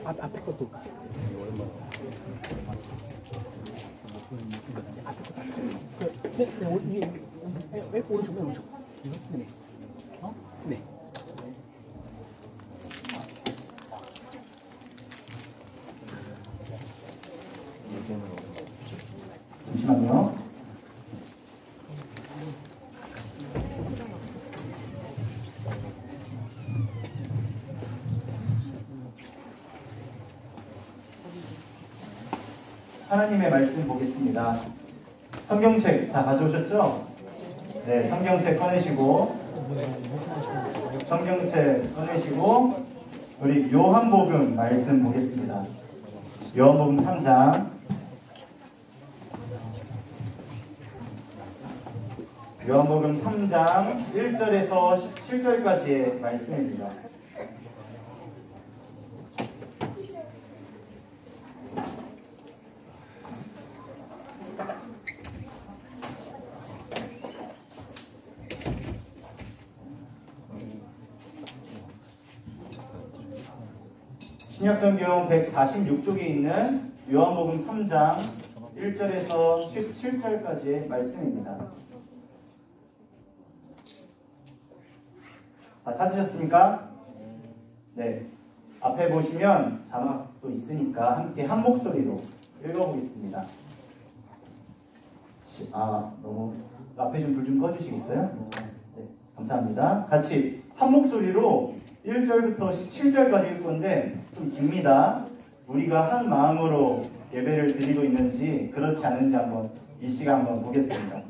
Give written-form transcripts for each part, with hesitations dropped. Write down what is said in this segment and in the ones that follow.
앞에 것도. 왜 오른쪽, 왜 오른쪽? 네. 네. 잠시만요. 하나님의 말씀 보겠습니다. 성경책 다 가져오셨죠? 네, 성경책 꺼내시고 우리 요한복음 말씀 보겠습니다. 요한복음 3장 요한복음 3장 1절에서 17절까지의 말씀입니다. 신약성경 146쪽에 있는 요한복음 3장 1절에서 17절까지의 말씀입니다. 다 찾으셨습니까? 네. 앞에 보시면 자막도 있으니까 함께 한 목소리로 읽어보겠습니다. 너무 앞에 좀 불 좀 꺼주시겠어요? 네, 감사합니다. 같이 한 목소리로 1절부터 17절까지 읽을 건데 좀 깁니다. 우리가 한 마음으로 예배를 드리고 있는지 그렇지 않은지 한번 이 시간 한번 보겠습니다.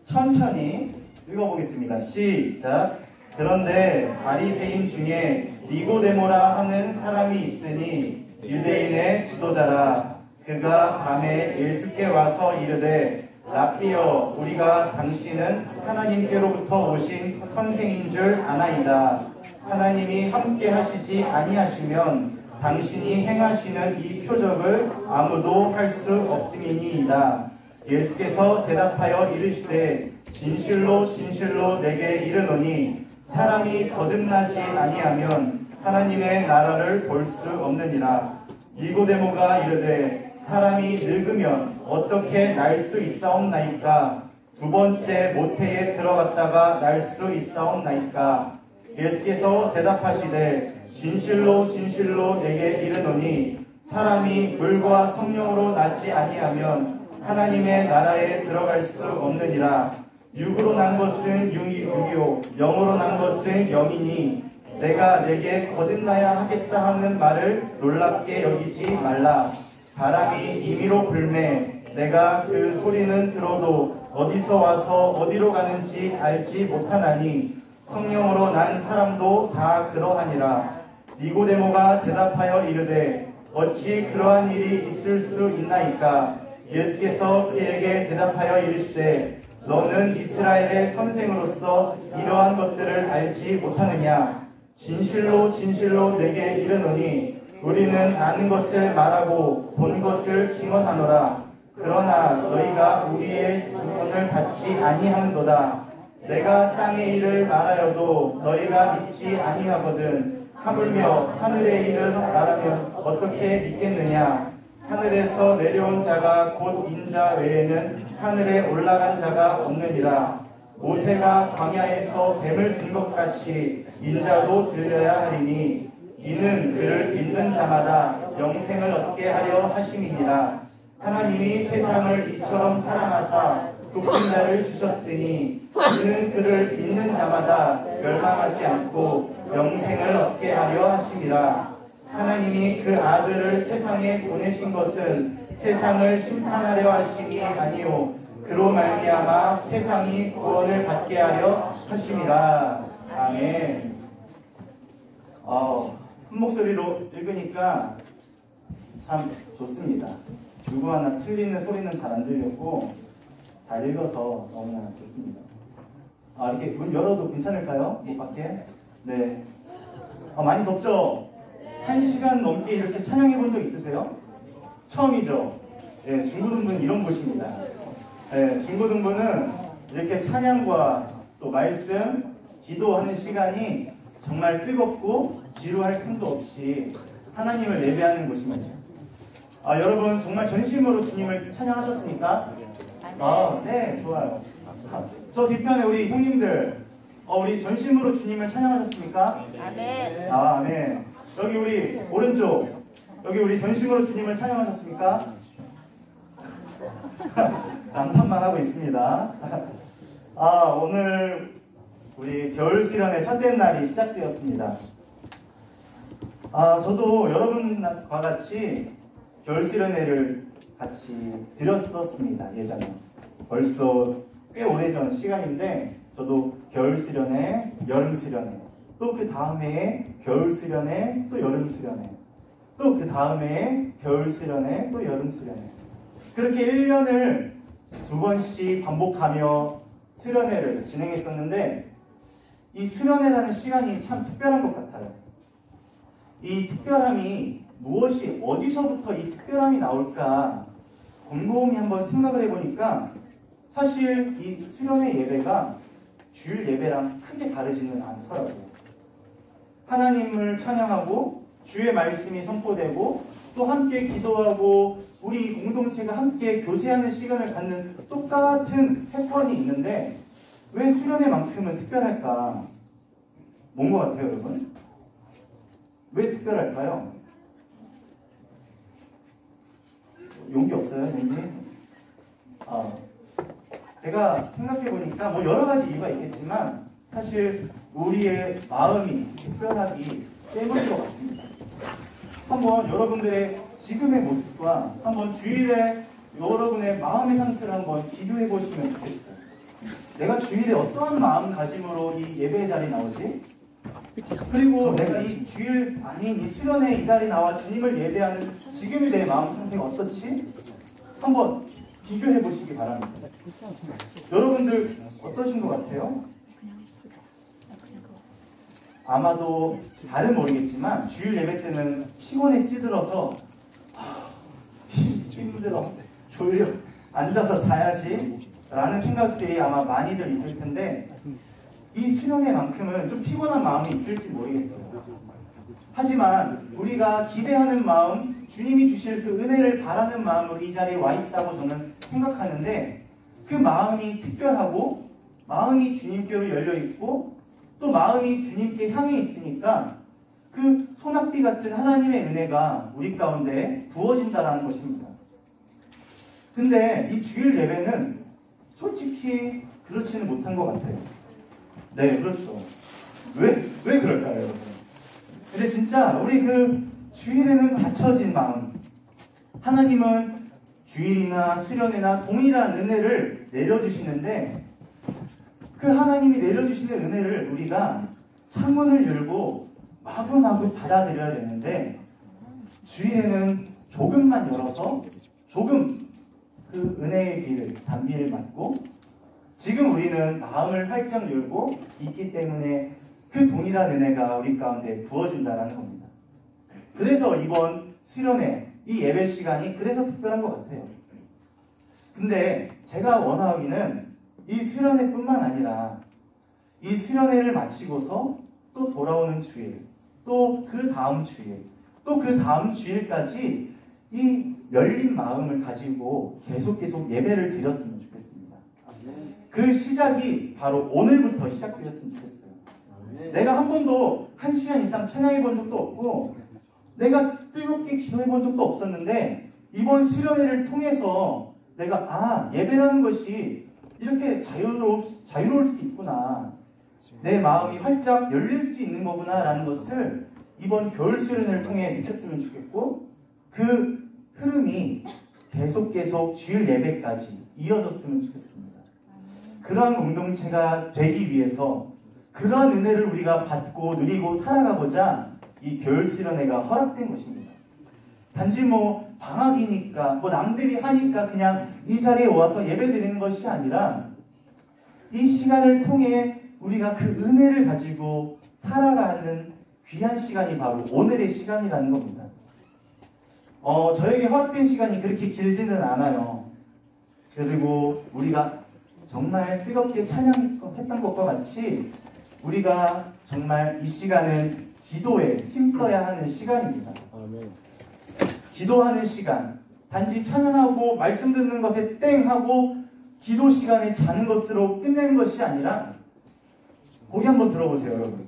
천천히 읽어보겠습니다. 시작. 그런데 바리새인 중에 니고데모라 하는 사람이 있으니 유대인의 지도자라. 그가 밤에 예수께 와서 이르되 랍비여, 우리가 당신은 하나님께로부터 오신 선생인 줄 아나이다. 하나님이 함께 하시지 아니하시면 당신이 행하시는 이 표적을 아무도 할 수 없음이니이다. 예수께서 대답하여 이르시되 진실로 진실로 내게 이르노니 사람이 거듭나지 아니하면 하나님의 나라를 볼 수 없느니라. 니고데모가 이르되 사람이 늙으면 어떻게 날 수 있사옵나이까? 두 번째 모태에 들어갔다가 날 수 있사옵나이까? 예수께서 대답하시되 진실로 진실로 내게 이르노니 사람이 물과 성령으로 나지 아니하면 하나님의 나라에 들어갈 수 없느니라. 육으로 난 것은 육이요 영으로 난 것은 영이니 내가 내게 거듭나야 하겠다 하는 말을 놀랍게 여기지 말라. 바람이 임의로 불매 내가 그 소리는 들어도 어디서 와서 어디로 가는지 알지 못하나니 성령으로 난 사람도 다 그러하니라. 니고데모가 대답하여 이르되 어찌 그러한 일이 있을 수 있나이까? 예수께서 그에게 대답하여 이르시되 너는 이스라엘의 선생으로서 이러한 것들을 알지 못하느냐? 진실로 진실로 내게 이르노니 우리는 아는 것을 말하고 본 것을 증언하노라. 그러나 너희가 우리의 증언을 받지 아니하는도다. 내가 땅의 일을 말하여도 너희가 믿지 아니하거든. 하물며 하늘의 일을 말하면 어떻게 믿겠느냐? 하늘에서 내려온 자가 곧 인자 외에는 하늘에 올라간 자가 없느니라. 모세가 광야에서 뱀을 든 것 같이 인자도 들려야 하리니 이는 그를 믿는 자마다 영생을 얻게 하려 하심이니라. 하나님이 세상을 이처럼 사랑하사 독생자를 주셨으니 이는 그를 믿는 자마다 멸망하지 않고 영생을 얻게 하려 하심이라. 하나님이 그 아들을 세상에 보내신 것은 세상을 심판하려 하심이 아니요 그로 말미암아 세상이 구원을 받게 하려 하심이라. 아멘. 한 목소리로 읽으니까 참 좋습니다. 누구 하나 틀리는 소리는 잘 안 들렸고 잘 읽어서 너무나 좋습니다. 이렇게 문 열어도 괜찮을까요? 못 밖에? 네. 많이 덥죠? 1시간 넘게 이렇게 찬양해 본 적 있으세요? 처음이죠? 네, 중고등부는 이런 곳입니다. 네, 중고등부는 이렇게 찬양과 또 말씀, 기도하는 시간이 정말 뜨겁고 지루할 틈도 없이 하나님을 예배하는 곳입니다. 여러분 정말 전심으로 주님을 찬양하셨습니까? 네, 좋아요. 저 뒤편에 우리 형님들, 우리 전심으로 주님을 찬양하셨습니까? 아멘. 아멘. 여기 우리 오른쪽, 여기 우리 전심으로 주님을 찬양하셨습니까? 남탓만 하고 있습니다. 오늘 우리 겨울 수련의 첫째 날이 시작되었습니다. 저도 여러분과 같이 겨울 수련회를 같이 드렸었습니다. 예전에. 벌써 꽤 오래전 시간인데 저도 겨울 수련회, 여름 수련회, 또 그 다음 해에 겨울 수련회, 또 여름 수련회, 또 그 다음 해에 겨울 수련회, 또 여름 수련회. 그렇게 1년을 2번씩 반복하며 수련회를 진행했었는데 이 수련회라는 시간이 참 특별한 것 같아요. 이 특별함이 무엇이, 어디서부터 이 특별함이 나올까 곰곰이 한번 생각을 해보니까 사실 이 수련회 예배가 주일 예배랑 크게 다르지는 않더라고요. 하나님을 찬양하고 주의 말씀이 선포되고 또 함께 기도하고 우리 공동체가 함께 교제하는 시간을 갖는 똑같은 패턴이 있는데 왜 수련회만큼은 특별할까? 뭔 것 같아요, 여러분? 왜 특별할까요? 용기 없어요, 용기? 제가 생각해보니까 뭐 여러 가지 이유가 있겠지만 사실 우리의 마음이 특별하기 때문인 것 같습니다. 한번 여러분들의 지금의 모습과 한번 주일에 여러분의 마음의 상태를 한번 비교해 보시면 좋겠어요. 내가 주일에 어떠한 마음가짐으로 이 예배 자리에 나오지? 그리고 내가 이 주일 아닌 이 수련회 이 자리에 나와 주님을 예배하는 지금의 내 마음 상태가 어떻지? 한번 비교해 보시기 바랍니다. 여러분들 어떠신 것 같아요? 아마도 잘은 모르겠지만 주일 예배 때는 피곤에 찌들어서 힘들어, 졸려, 앉아서 자야지 라는 생각들이 아마 많이들 있을 텐데 이 수련회만큼은 좀 피곤한 마음이 있을지 모르겠어요. 하지만 우리가 기대하는 마음, 주님이 주실 그 은혜를 바라는 마음으로 이 자리에 와 있다고 저는 생각하는데 그 마음이 특별하고 마음이 주님께로 열려 있고 또 마음이 주님께 향해 있으니까 그 소낙비 같은 하나님의 은혜가 우리 가운데 부어진다는 것입니다. 근데 이 주일 예배는 솔직히 그렇지는 못한 것 같아요. 네, 그렇죠. 왜 그럴까요, 여러분? 근데 진짜 우리 그 주일에는 닫혀진 마음, 하나님은 주일이나 수련회나 동일한 은혜를 내려주시는데 그 하나님이 내려주시는 은혜를 우리가 창문을 열고 마구마구 받아들여야 되는데 주일에는 조금만 열어서 조금 그 은혜의 비를, 단비를 맞고 지금 우리는 마음을 활짝 열고 있기 때문에 그 동일한 은혜가 우리 가운데 부어진다는 겁니다. 그래서 이번 수련회, 이 예배 시간이 그래서 특별한 것 같아요. 근데 제가 원하기는 이 수련회뿐만 아니라 이 수련회를 마치고서 또 돌아오는 주일, 또 그 다음 주일, 또 그 다음 주일까지 이 열린 마음을 가지고 계속 예배를 드렸으면 좋겠습니다. 그 시작이 바로 오늘부터 시작되었으면 좋겠어요. 내가 한 번도 1시간 이상 찬양해 본 적도 없고 내가 뜨겁게 기도해 본 적도 없었는데 이번 수련회를 통해서 내가 예배라는 것이 이렇게 자유로울 수도 있구나, 내 마음이 활짝 열릴 수도 있는 거구나 라는 것을 이번 겨울 수련회를 통해 느꼈으면 좋겠고 그 흐름이 계속 주일 예배까지 이어졌으면 좋겠습니다. 그러한 공동체가 되기 위해서 그러한 은혜를 우리가 받고 누리고 살아가고자 이 겨울 수련회가 허락된 것입니다. 단지 방학이니까 남들이 하니까 그냥 이 자리에 와서 예배 드리는 것이 아니라 이 시간을 통해 우리가 그 은혜를 가지고 살아가는 귀한 시간이 바로 오늘의 시간이라는 겁니다. 저에게 허락된 시간이 그렇게 길지는 않아요. 그리고 우리가 정말 뜨겁게 찬양했던 것과 같이 우리가 정말 이 시간은 기도에 힘써야 하는 시간입니다. 기도하는 시간, 단지 찬양하고 말씀 듣는 것에 땡 하고 기도 시간에 자는 것으로 끝내는 것이 아니라, 거기 한번 들어보세요, 여러분.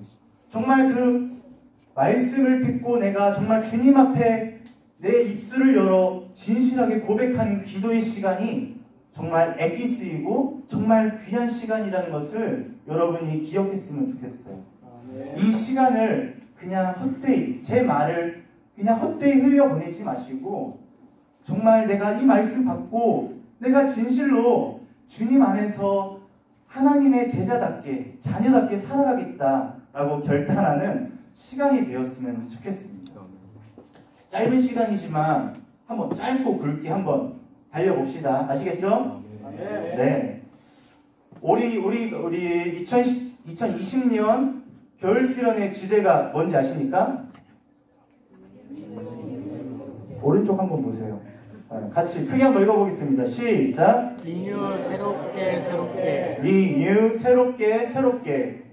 정말 그 말씀을 듣고 내가 정말 주님 앞에 내 입술을 열어 진실하게 고백하는 기도의 시간이 정말 애기 쓰이고 정말 귀한 시간이라는 것을 여러분이 기억했으면 좋겠어요. 이 시간을 그냥 헛되이, 제 말을 그냥 헛되이 흘려보내지 마시고, 정말 내가 이 말씀 받고 내가 진실로 주님 안에서 하나님의 제자답게, 자녀답게 살아가겠다라고 결단하는 시간이 되었으면 좋겠습니다. 짧은 시간이지만 한번 짧고 굵게 한번 달려봅시다. 아시겠죠? 네. 우리 2020년 겨울 수련의 주제가 뭔지 아십니까? 오른쪽 한번 보세요. 같이 크게 한번 읽어보겠습니다. 시작. 리뉴 새롭게 새롭게. 리뉴 새롭게 새롭게.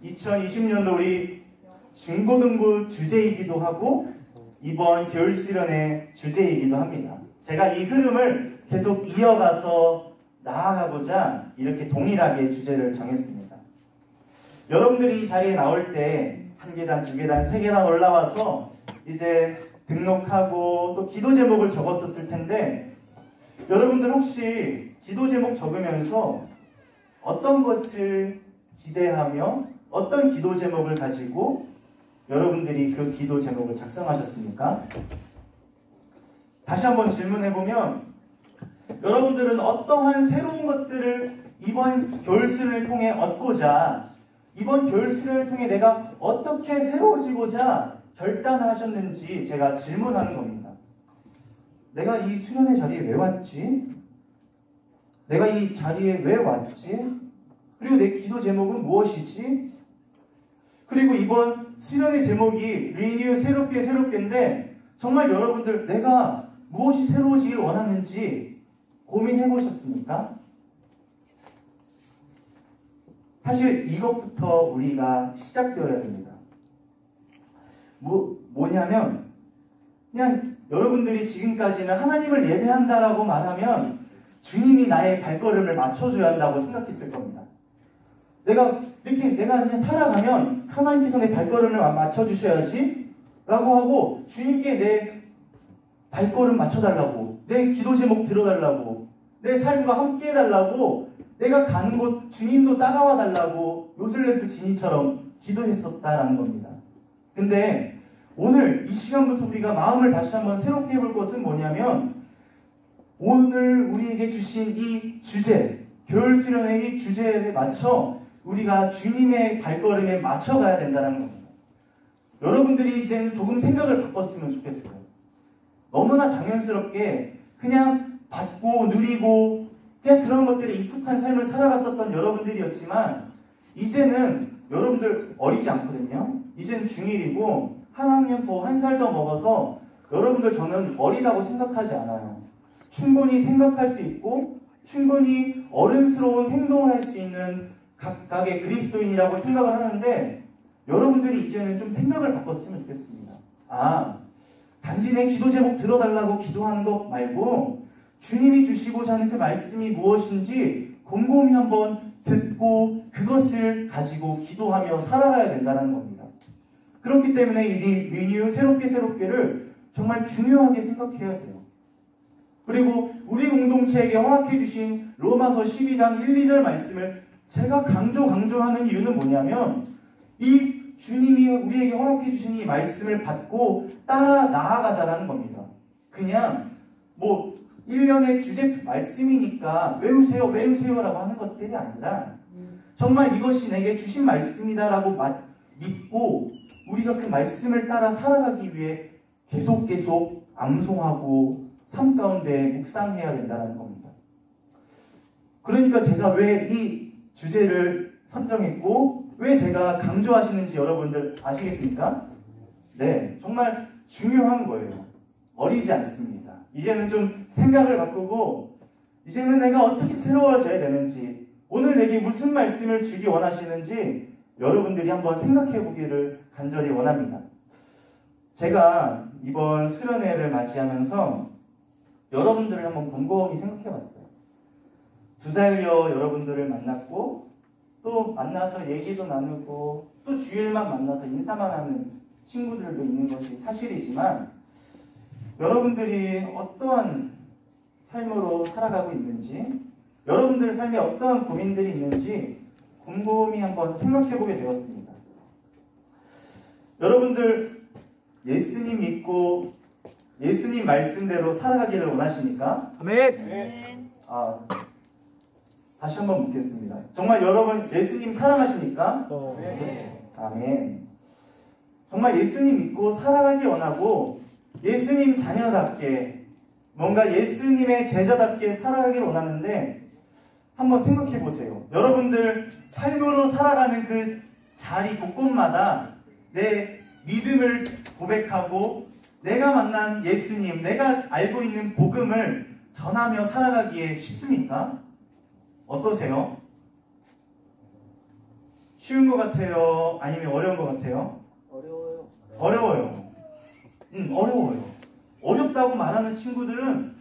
2020년도 우리 중고등부 주제이기도 하고 이번 겨울 수련의 주제이기도 합니다. 제가 이 흐름을 계속 이어가서 나아가고자 이렇게 동일하게 주제를 정했습니다. 여러분들이 이 자리에 나올 때 한 계단, 두 계단, 세 계단 올라와서 이제 등록하고 또 기도 제목을 적었었을 텐데, 여러분들 혹시 기도 제목 적으면서 어떤 것을 기대하며 어떤 기도 제목을 가지고 여러분들이 그 기도 제목을 작성하셨습니까? 다시 한번 질문해보면, 여러분들은 어떠한 새로운 것들을 이번 겨울 수련을 통해 얻고자, 이번 겨울 수련을 통해 내가 어떻게 새로워지고자 결단하셨는지 제가 질문하는 겁니다. 내가 이 수련의 자리에 왜 왔지? 내가 이 자리에 왜 왔지? 그리고 내 기도 제목은 무엇이지? 그리고 이번 수련의 제목이 리뉴 새롭게 새롭게인데, 정말 여러분들 내가 무엇이 새로워지길 원하는지 고민해 보셨습니까? 사실 이것부터 우리가 시작되어야 됩니다. 뭐냐면, 그냥 여러분들이 지금까지는 하나님을 예배한다라고 말하면 주님이 나의 발걸음을 맞춰줘야 한다고 생각했을 겁니다. 내가 그냥 살아가면 하나님께서 내 발걸음을 맞춰주셔야지 라고 하고, 주님께 내 발걸음 맞춰달라고, 내 기도 제목 들어달라고, 내 삶과 함께 해달라고, 내가 가는 곳 주님도 따라와 달라고 요술래프 지니처럼 기도했었다라는 겁니다. 근데 오늘 이 시간부터 우리가 마음을 다시 한번 새롭게 해볼 것은 뭐냐면, 오늘 우리에게 주신 이 주제, 겨울 수련의 이 주제에 맞춰 우리가 주님의 발걸음에 맞춰가야 된다는 겁니다. 여러분들이 이제는 조금 생각을 바꿨으면 좋겠어요. 너무나 당연스럽게 그냥 받고 누리고 그냥 그런 것들에 익숙한 삶을 살아갔었던 여러분들이었지만, 이제는 여러분들 어리지 않거든요. 이제는 중1이고 한 학년 더, 한 살 더 먹어서 여러분들 저는 어리다고 생각하지 않아요. 충분히 생각할 수 있고 충분히 어른스러운 행동을 할 수 있는 각각의 그리스도인이라고 생각을 하는데, 여러분들이 이제는 좀 생각을 바꿨으면 좋겠습니다. 단지 내 기도 제목 들어달라고 기도하는 것 말고 주님이 주시고자 하는 그 말씀이 무엇인지 곰곰이 한번 듣고 그것을 가지고 기도하며 살아가야 된다는 겁니다. 그렇기 때문에 이 리뉴 새롭게 새롭게를 정말 중요하게 생각해야 돼요. 그리고 우리 공동체에게 허락해 주신 로마서 12장 1, 2절 말씀을 제가 강조하는 이유는 뭐냐면, 이 주님이 우리에게 허락해 주신 이 말씀을 받고 따라 나아가자라는 겁니다. 그냥 1년의 주제 말씀이니까 외우세요라고 하는 것들이 아니라, 정말 이것이 내게 주신 말씀이다라고 믿고 우리가 그 말씀을 따라 살아가기 위해 계속 암송하고 삶 가운데 묵상해야 된다는 겁니다. 그러니까 제가 왜 이 주제를 선정했고 왜 제가 강조하시는지 여러분들 아시겠습니까? 네, 정말 중요한 거예요. 어리지 않습니다. 이제는 좀 생각을 바꾸고, 이제는 내가 어떻게 새로워져야 되는지, 오늘 내게 무슨 말씀을 주기 원하시는지 여러분들이 한번 생각해 보기를 간절히 원합니다. 제가 이번 수련회를 맞이하면서 여러분들을 한번 곰곰이 생각해 봤어요. 2달여 여러분들을 만났고 또 만나서 얘기도 나누고 또 주일만 만나서 인사만 하는 친구들도 있는 것이 사실이지만 여러분들이 어떠한 삶으로 살아가고 있는지 여러분들 삶에 어떠한 고민들이 있는지 곰곰이 한번 생각해 보게 되었습니다. 여러분들 예수님 믿고 예수님 말씀대로 살아가기를 원하십니까? 아멘. 다시 한번 묻겠습니다. 정말 여러분 예수님 사랑하십니까? 네. 아멘. 정말 예수님 믿고 살아가기 원하고 예수님 자녀답게 뭔가 예수님의 제자답게 살아가기를 원하는데 한번 생각해 보세요. 여러분들 삶으로 살아가는 그 자리 곳곳마다 내 믿음을 고백하고 내가 만난 예수님, 내가 알고 있는 복음을 전하며 살아가기에 쉽습니까? 어떠세요? 쉬운 것 같아요? 아니면 어려운 것 같아요? 어려워요. 어려워요. 어려워요. 어렵다고 말하는 친구들은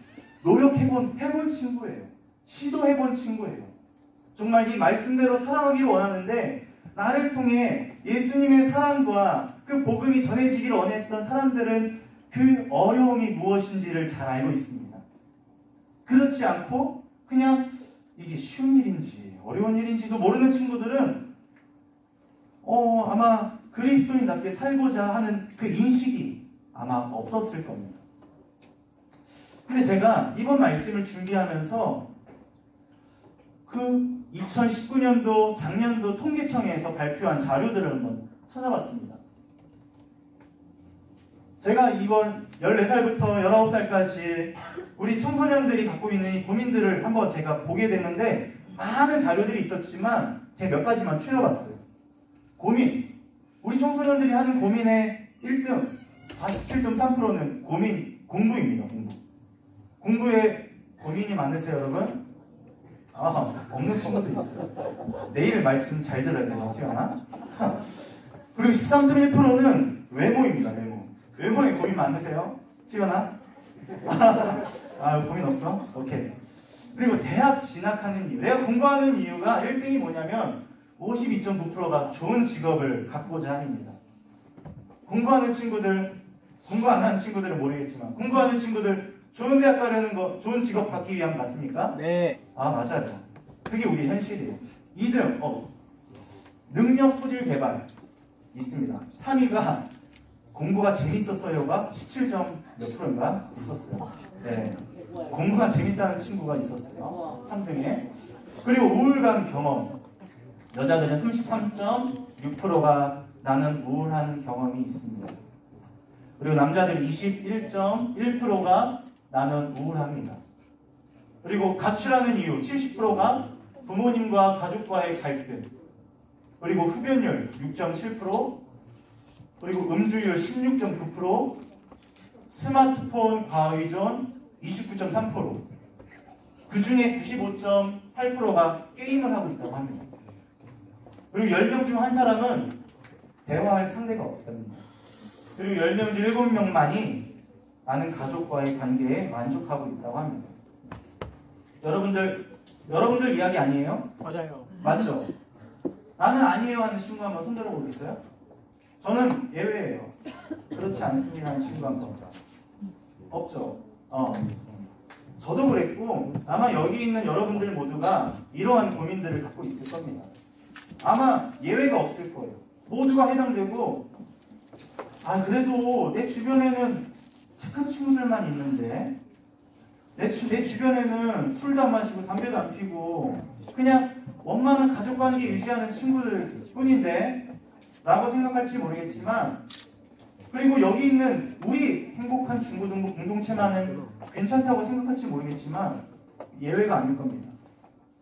노력해본 친구예요. 시도해본 친구예요. 정말 이 말씀대로 살아가기를 원하는데 나를 통해 예수님의 사랑과 그 복음이 전해지기를 원했던 사람들은 그 어려움이 무엇인지를 잘 알고 있습니다. 그렇지 않고 그냥 이게 쉬운 일인지 어려운 일인지도 모르는 친구들은 아마 그리스도인답게 살고자 하는 그 인식이 아마 없었을 겁니다. 근데 제가 이번 말씀을 준비하면서 그 2019년도 작년도 통계청에서 발표한 자료들을 한번 찾아봤습니다. 제가 이번 14살부터 19살까지 우리 청소년들이 갖고 있는 이 고민들을 한번 제가 보게 됐는데 많은 자료들이 있었지만 제가 몇 가지만 추려봤어요. 고민. 우리 청소년들이 하는 고민의 1등 47.3%는 공부입니다. 공부에 고민이 많으세요, 여러분? 없는 친구도 있어요. 내일 말씀 잘 들어야 되나, 수연아? 그리고 13.1%는 외모입니다, 외모. 외모에 고민 많으세요? 수연아? 고민 없어? 오케이. 그리고 대학 진학하는 이유. 내가 공부하는 이유가 1등이 뭐냐면 52.9%가 좋은 직업을 갖고자 함입니다. 공부하는 친구들, 공부 안 하는 친구들은 모르겠지만 공부하는 친구들 좋은 대학 가려는 거, 좋은 직업 받기 위한 맞습니까? 네. 맞아요. 그게 우리 현실이에요. 2등, 능력 소질 개발 있습니다. 3위가 공부가 재밌었어요가 17몇 %인가 있었어요. 네. 공부가 재밌다는 친구가 있었어요. 3등에. 그리고 우울감 경험. 여자들은 33.6%가 나는 우울한 경험이 있습니다. 그리고 남자들은 21.1%가 나는 우울합니다. 그리고 가출하는 이유 70%가 부모님과 가족과의 갈등. 그리고 흡연율 6.7%. 그리고 음주율 16.9%. 스마트폰 과의존 29.3%. 그 중에 95.8%가 게임을 하고 있다고 합니다. 그리고 10명 중 한 사람은 대화할 상대가 없답니다. 그리고 10명 중 7명만이 나는 가족과의 관계에 만족하고 있다고 합니다. 여러분들 이야기 아니에요? 맞아요. 맞죠? 나는 아니에요 하는 친구 한번 손 들어보겠어요? 저는 예외예요. 그렇지 않습니다 하는 친구 한번. 없죠? 저도 그랬고 아마 여기 있는 여러분들 모두가 이러한 고민들을 갖고 있을 겁니다. 아마 예외가 없을 거예요. 모두가 해당되고 그래도 내 주변에는 착한 친구들만 있는데 내 주변에는 술도 안 마시고 담배도 안 피고 그냥 원만한 가족관계 유지하는 친구들 뿐인데 라고 생각할지 모르겠지만 그리고 여기 있는 우리 행복한 중고등부 공동체만은 괜찮다고 생각할지 모르겠지만 예외가 아닐 겁니다.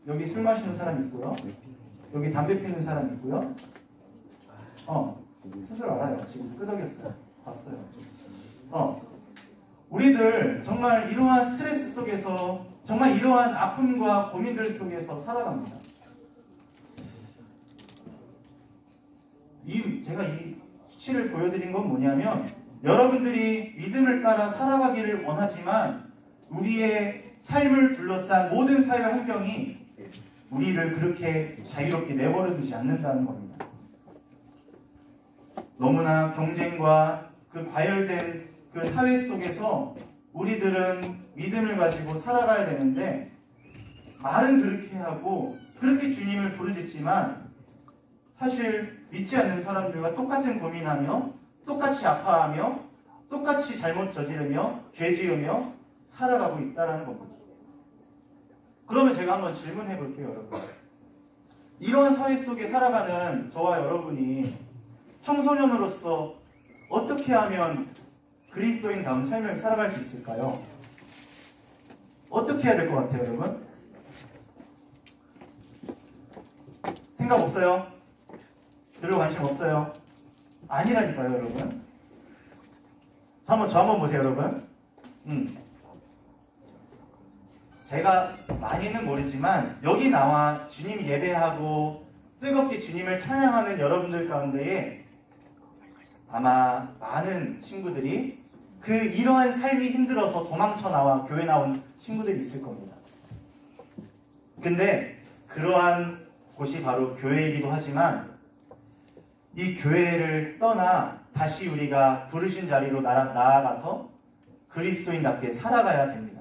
여기 술 마시는 사람 있고요. 여기 담배 피는 사람 있고요. 스스로 알아요. 지금 끄덕였어요. 봤어요. 우리들 정말 이러한 스트레스 속에서 정말 이러한 아픔과 고민들 속에서 살아갑니다. 제가 이 수치를 보여드린 건 뭐냐면 여러분들이 믿음을 따라 살아가기를 원하지만 우리의 삶을 둘러싼 모든 사회 환경이 우리를 그렇게 자유롭게 내버려 두지 않는다는 겁니다. 너무나 경쟁과 그 과열된 그 사회 속에서 우리들은 믿음을 가지고 살아가야 되는데, 말은 그렇게 하고 그렇게 주님을 부르짖지만 사실 믿지 않는 사람들과 똑같은 고민하며 똑같이 아파하며 똑같이 잘못 저지르며 죄 지으며 살아가고 있다는 겁니다. 그러면 제가 한번 질문해 볼게요, 여러분. 이러한 사회 속에 살아가는 저와 여러분이 청소년으로서 어떻게 하면 그리스도인다운 삶을 살아갈 수 있을까요? 어떻게 해야 될 것 같아요, 여러분? 생각 없어요? 별로 관심 없어요? 아니라니까요, 여러분. 저 한번 보세요, 여러분. 제가 많이는 모르지만 여기 나와 주님 예배하고 뜨겁게 주님을 찬양하는 여러분들 가운데에 아마 많은 친구들이 이러한 삶이 힘들어서 도망쳐 나와 교회 나온 친구들이 있을 겁니다. 근데 그러한 곳이 바로 교회이기도 하지만 이 교회를 떠나 다시 우리가 부르신 자리로 나아가서 그리스도인답게 살아가야 됩니다.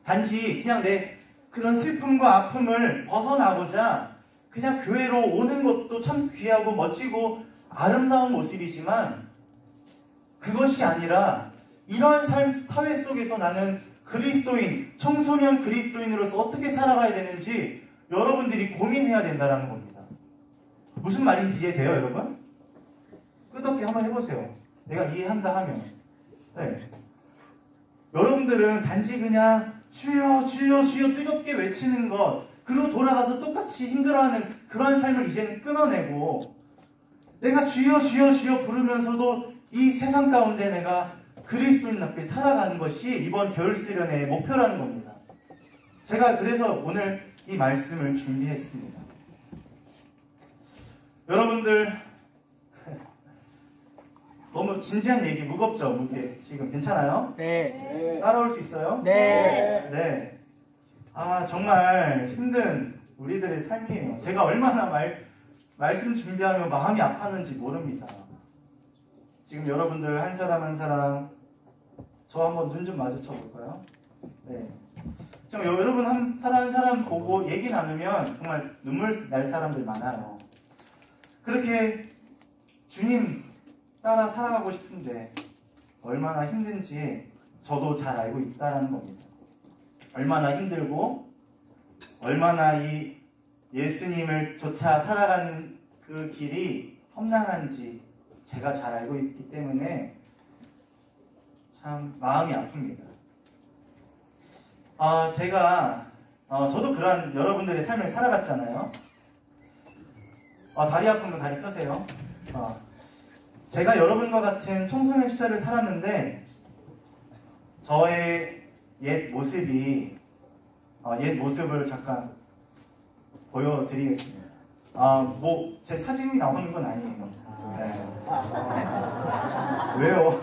단지 그냥 내 그런 슬픔과 아픔을 벗어나고자 그냥 교회로 오는 것도 참 귀하고 멋지고 아름다운 모습이지만 그것이 아니라 이러한 사회 속에서 나는 그리스도인, 청소년 그리스도인으로서 어떻게 살아가야 되는지 여러분들이 고민해야 된다는 겁니다. 무슨 말인지 이해돼요, 여러분? 끄덕게 한번 해보세요. 내가 이해한다 하면. 네. 여러분들은 단지 그냥 주여 주여 주여 뜨겁게 외치는 것, 그리고 돌아가서 똑같이 힘들어하는 그러한 삶을 이제는 끊어내고 내가 주여 주여 주여 부르면서도 이 세상 가운데 내가 그리스도인답게 살아가는 것이 이번 겨울 수련회의 목표라는 겁니다. 제가 그래서 오늘 이 말씀을 준비했습니다. 여러분들 너무 진지한 얘기 무겁죠? 무게 지금 괜찮아요? 네. 따라올 수 있어요? 네. 네. 아 정말 힘든 우리들의 삶이에요. 제가 얼마나 말씀 준비하면 마음이 아팠는지 모릅니다. 지금 여러분들 한 사람 한 사람 저 한번 눈 좀 마주쳐 볼까요? 네. 지금 여러분 한 사람 보고 얘기 나누면 정말 눈물 날 사람들 많아요. 그렇게 주님 따라 살아가고 싶은데 얼마나 힘든지 저도 잘 알고 있다는 겁니다. 얼마나 힘들고 얼마나 이 예수님을 쫓아 살아가는 그 길이 험난한지 제가 잘 알고 있기 때문에 참 마음이 아픕니다. 저도 그러한 여러분들의 삶을 살아갔잖아요. 다리 아프면 다리 펴세요. 제가 여러분과 같은 청소년 시절을 살았는데 저의 옛 모습을 잠깐 보여드리겠습니다. 제 사진이 나오는 건 아니에요. 네. 왜요?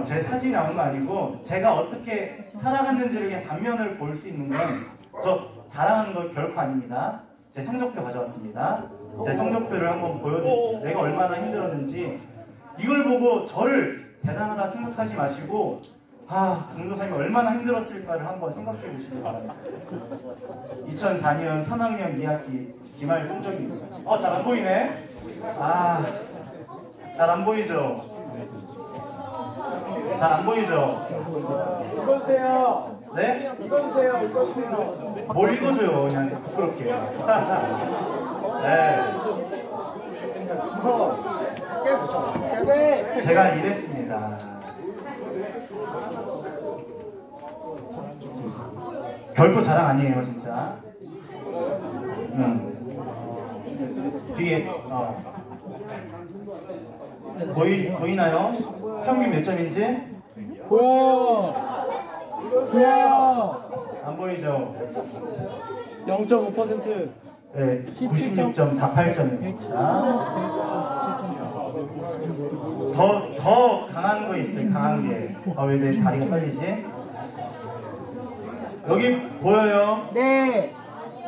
제 사진이 나온 거 아니고 제가 어떻게 살아갔는지를 그냥 단면을 볼 수 있는 건 저 자랑하는 건 결코 아닙니다. 제 성적표 가져왔습니다. 제 성적표를 한번 보여드릴게요. 내가 얼마나 힘들었는지. 이걸 보고 저를 대단하다 생각하지 마시고 강도사님이 얼마나 힘들었을까를 한번 생각해 보시기 바랍니다. 2004년 3학년 2학기 기말 성적이 있어요. 잘 안 보이네? 잘 안 보이죠? 잘 안 보이죠? 읽어주세요. 네? 읽어주세요. 읽어주세요. 뭘 읽어줘요, 그냥 부끄럽게. 네. 네. 제가 이랬습니다. 결코 자랑 아니에요, 진짜. 뒤에 보이나요? 평균 몇 점인지? 보여요. 보여요. 안 보이죠? 0.5%. 네, 96.48점입니다. 더 강한 거 있어요. 강한 게. 아, 왜 내 다리가 떨리지? 여기 보여요? 네.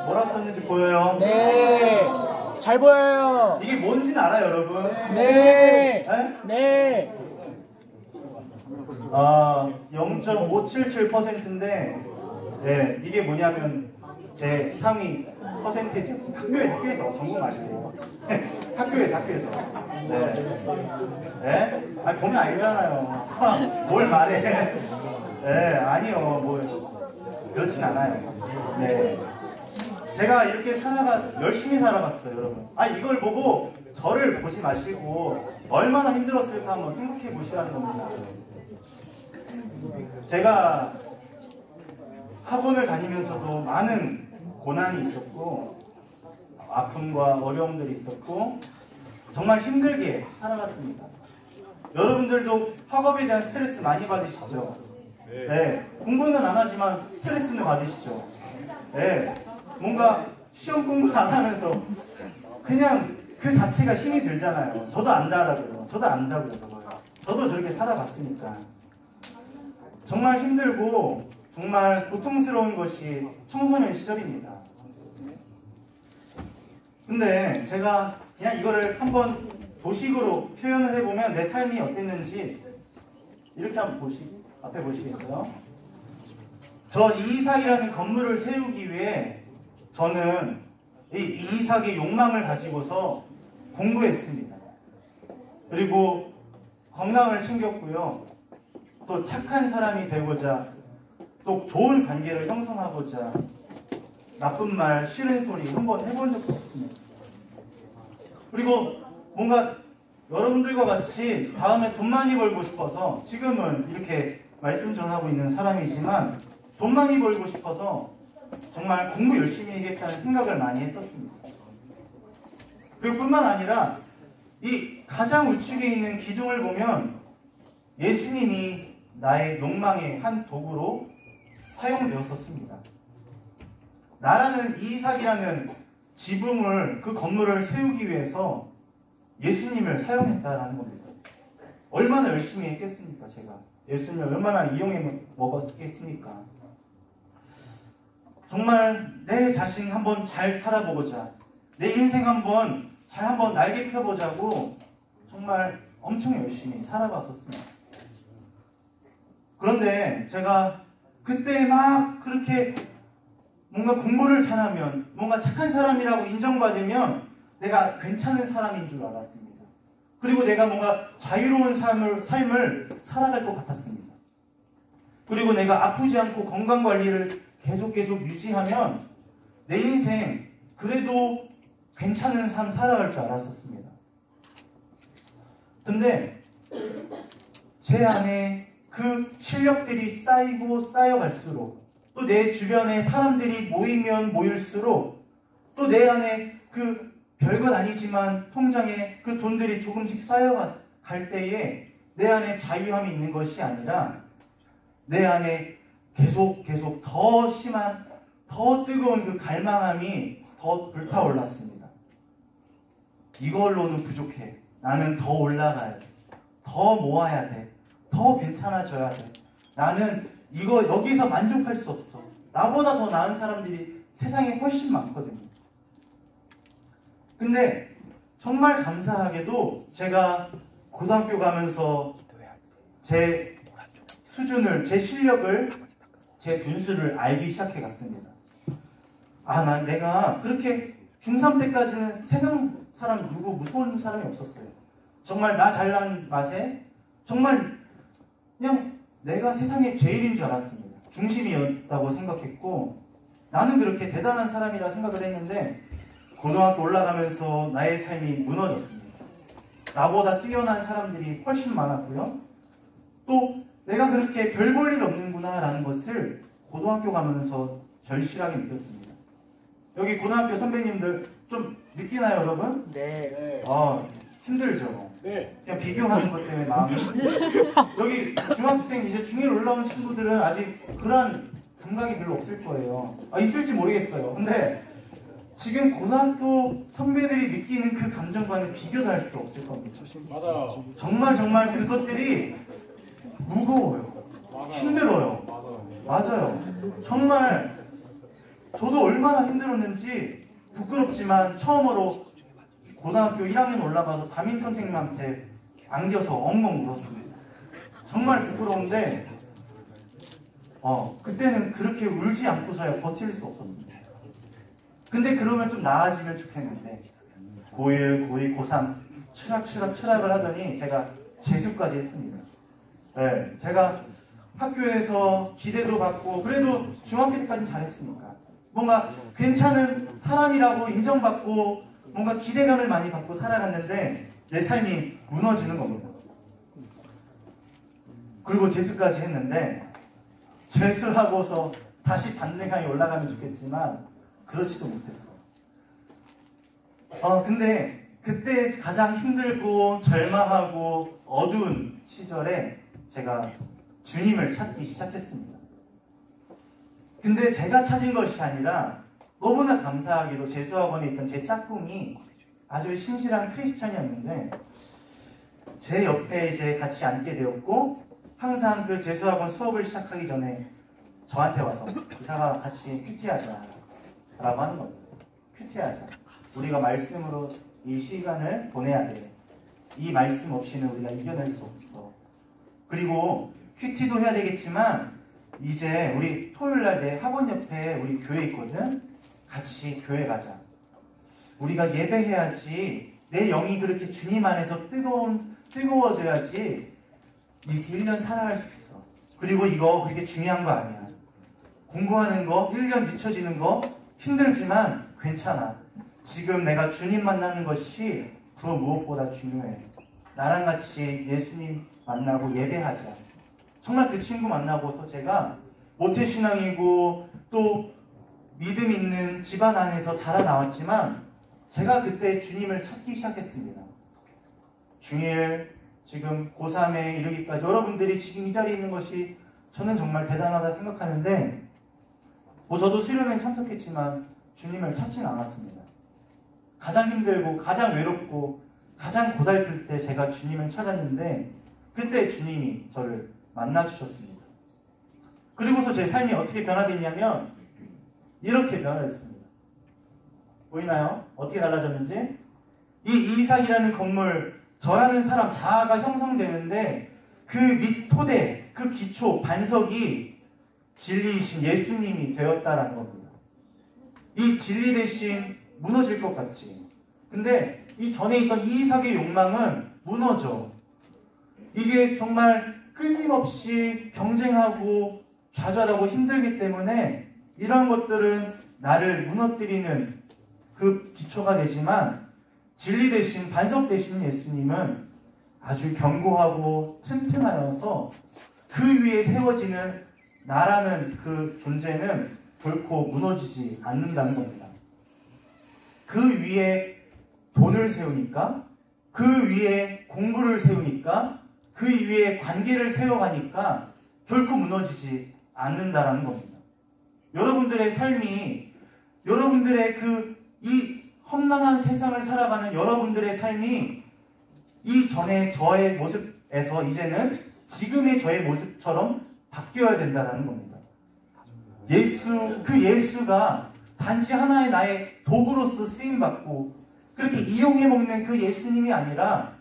뭐라 썼는지 보여요? 네. 잘 보여요. 이게 뭔지는 알아요, 여러분? 네. 네? 네. 0.577%인데, 네, 이게 뭐냐면 제 상위 퍼센테이지였습니다. 학교에서 전공 아니고 학교에서. 네. 네? 아니, 보면 알잖아요. 뭘 말해? 네, 아니요, 뭐 그렇진 않아요. 네. 제가 이렇게 열심히 살아갔어요, 여러분. 아, 이걸 보고 저를 보지 마시고 얼마나 힘들었을까 한번 생각해 보시라는 겁니다. 제가 학원을 다니면서도 많은 고난이 있었고, 아픔과 어려움들이 있었고, 정말 힘들게 살아갔습니다. 여러분들도 학업에 대한 스트레스 많이 받으시죠? 네. 공부는 안 하지만 스트레스는 받으시죠? 네. 뭔가 시험 공부 안 하면서 그냥 그 자체가 힘이 들잖아요. 저도 안다고요. 저도 저렇게 살아봤으니까. 정말 힘들고 정말 고통스러운 것이 청소년 시절입니다. 근데 제가 그냥 이거를 한번 도식으로 표현을 해보면 내 삶이 어땠는지 이렇게 한번 앞에 보시겠어요? 저 이이삭이라는 건물을 세우기 위해 저는 이 이이삭의 욕망을 가지고서 공부했습니다. 그리고 건강을 챙겼고요. 또 착한 사람이 되고자, 또 좋은 관계를 형성하고자 나쁜 말, 싫은 소리 한번 해본 적도 없습니다. 그리고 뭔가 여러분들과 같이 다음에 돈 많이 벌고 싶어서, 지금은 이렇게 말씀 전하고 있는 사람이지만 돈 많이 벌고 싶어서 정말 공부 열심히 하겠다는 생각을 많이 했었습니다. 그리고 뿐만 아니라 이 가장 우측에 있는 기둥을 보면 예수님이 나의 욕망의 한 도구로 사용되었었습니다. 나라는 이이삭이라는 지붕을, 그 건물을 세우기 위해서 예수님을 사용했다라는 겁니다. 얼마나 열심히 했겠습니까, 제가? 예수님을 얼마나 이용해 먹었겠습니까? 정말 내 자신 한번 잘 살아보고자, 내 인생 한번 날개 펴보자고 정말 엄청 열심히 살아봤었습니다. 그런데 제가 그때 막 그렇게 뭔가 공부를 잘하면, 뭔가 착한 사람이라고 인정받으면 내가 괜찮은 사람인 줄 알았습니다. 그리고 내가 뭔가 자유로운 삶을 살아갈 것 같았습니다. 그리고 내가 아프지 않고 건강관리를 계속 유지하면 내 인생 그래도 괜찮은 삶 살아갈 줄 알았었습니다. 근데 제 안에 그 실력들이 쌓여갈수록, 또 내 주변에 사람들이 모이면 모일수록, 또 내 안에 그 별것 아니지만 통장에 그 돈들이 조금씩 쌓여갈 때에 내 안에 자유함이 있는 것이 아니라 내 안에 계속 더 심한, 더 뜨거운 그 갈망함이 더 불타올랐습니다. 이걸로는 부족해. 나는 더 올라가야 돼. 더 모아야 돼. 더 괜찮아져야 돼. 나는 여기서 만족할 수 없어. 나보다 더 나은 사람들이 세상에 훨씬 많거든요. 근데 정말 감사하게도 제가 고등학교 가면서 제 수준을, 제 실력을, 제 분수를 알기 시작해 갔습니다. 내가 그렇게 중3 때까지는 세상 사람 누구 무서운 사람이 없었어요. 정말 나 잘난 맛에 정말 그냥 내가 세상에 제일인 줄 알았습니다. 중심이었다고 생각했고, 나는 그렇게 대단한 사람이라 생각을 했는데 고등학교 올라가면서 나의 삶이 무너졌습니다. 나보다 뛰어난 사람들이 훨씬 많았고요. 또 내가 그렇게 별 볼 일 없는구나 라는 것을 고등학교 가면서 절실하게 느꼈습니다. 여기 고등학교 선배님들 좀 느끼나요, 여러분? 네. 힘들죠? 네. 그냥 비교하는 것 때문에 마음이. 여기 중학생, 이제 중1 올라온 친구들은 아직 그런 감각이 별로 없을 거예요. 있을지 모르겠어요. 근데 지금 고등학교 선배들이 느끼는 그 감정과는 비교도 할 수 없을 겁니다. 맞아요. 정말 그것들이 무거워요. 힘들어요. 맞아요. 정말 저도 얼마나 힘들었는지 부끄럽지만 처음으로 고등학교 1학년 올라가서 담임 선생님한테 안겨서 엉엉 울었습니다. 정말 부끄러운데 그때는 그렇게 울지 않고서야 버틸 수 없었습니다. 근데 그러면 좀 나아지면 좋겠는데 고1, 고2, 고3 추락을 하더니 제가 재수까지 했습니다. 네, 제가 학교에서 기대도 받고 그래도 중학교 때까지는 잘했으니까 뭔가 괜찮은 사람이라고 인정받고 뭔가 기대감을 많이 받고 살아갔는데 내 삶이 무너지는 겁니다. 그리고 재수까지 했는데 재수하고서 다시 단내강에 올라가면 좋겠지만 그렇지도 못했어. 근데 그때 가장 힘들고 절망하고 어두운 시절에 제가 주님을 찾기 시작했습니다. 근데 제가 찾은 것이 아니라 너무나 감사하게도 재수학원에 있던 제 짝꿍이 아주 신실한 크리스찬이었는데 제 옆에 이제 같이 앉게 되었고 항상 그 재수학원 수업을 시작하기 전에 저한테 와서 이사가 같이 큐티하자 라고 하는 겁니다. 큐티하자. 우리가 말씀으로 이 시간을 보내야 돼. 이 말씀 없이는 우리가 이겨낼 수 없어. 그리고 큐티도 해야 되겠지만 이제 우리 토요일날 내 학원 옆에 우리 교회 있거든. 같이 교회 가자. 우리가 예배해야지 내 영이 그렇게 주님 안에서 뜨거워져야지 이 1년 살아갈 수 있어. 그리고 이거 그렇게 중요한 거 아니야. 공부하는 거 1년 늦춰지는 거 힘들지만 괜찮아. 지금 내가 주님 만나는 것이 그 무엇보다 중요해. 나랑 같이 예수님 만나고 예배하자. 정말 그 친구 만나고서 제가 모태신앙이고 또 믿음 있는 집안 안에서 자라나왔지만 제가 그때 주님을 찾기 시작했습니다. 중1 지금 고3에 이르기까지 여러분들이 지금 이 자리에 있는 것이 저는 정말 대단하다 생각하는데 저도 수련회에 참석했지만 주님을 찾진 않았습니다. 가장 힘들고 가장 외롭고 가장 고달플 때 제가 주님을 찾았는데 그때 주님이 저를 만나주셨습니다. 그리고서 제 삶이 어떻게 변화됐냐면 이렇게 변화됐습니다. 보이나요? 어떻게 달라졌는지? 이 이삭이라는 건물, 저라는 사람 자아가 형성되는데 그 밑 토대, 그 기초, 반석이 진리이신 예수님이 되었다라는 겁니다. 이 진리 대신 무너질 것 같지. 근데 이 전에 있던 이삭의 욕망은 무너져. 이게 정말 끊임없이 경쟁하고 좌절하고 힘들기 때문에 이러한 것들은 나를 무너뜨리는 그 기초가 되지만 진리 대신 반석 되신 예수님은 아주 견고하고 튼튼하여서 그 위에 세워지는 나라는 그 존재는 결코 무너지지 않는다는 겁니다. 그 위에 돈을 세우니까, 그 위에 공부를 세우니까, 그 위에 관계를 세워가니까 결코 무너지지 않는다는 겁니다. 여러분들의 삶이, 여러분들의 이 험난한 세상을 살아가는 여러분들의 삶이 이전의 저의 모습에서 이제는 지금의 저의 모습처럼 바뀌어야 된다는 겁니다. 그 예수가 단지 하나의 나의 도구로서 쓰임받고 그렇게 이용해 먹는 그 예수님이 아니라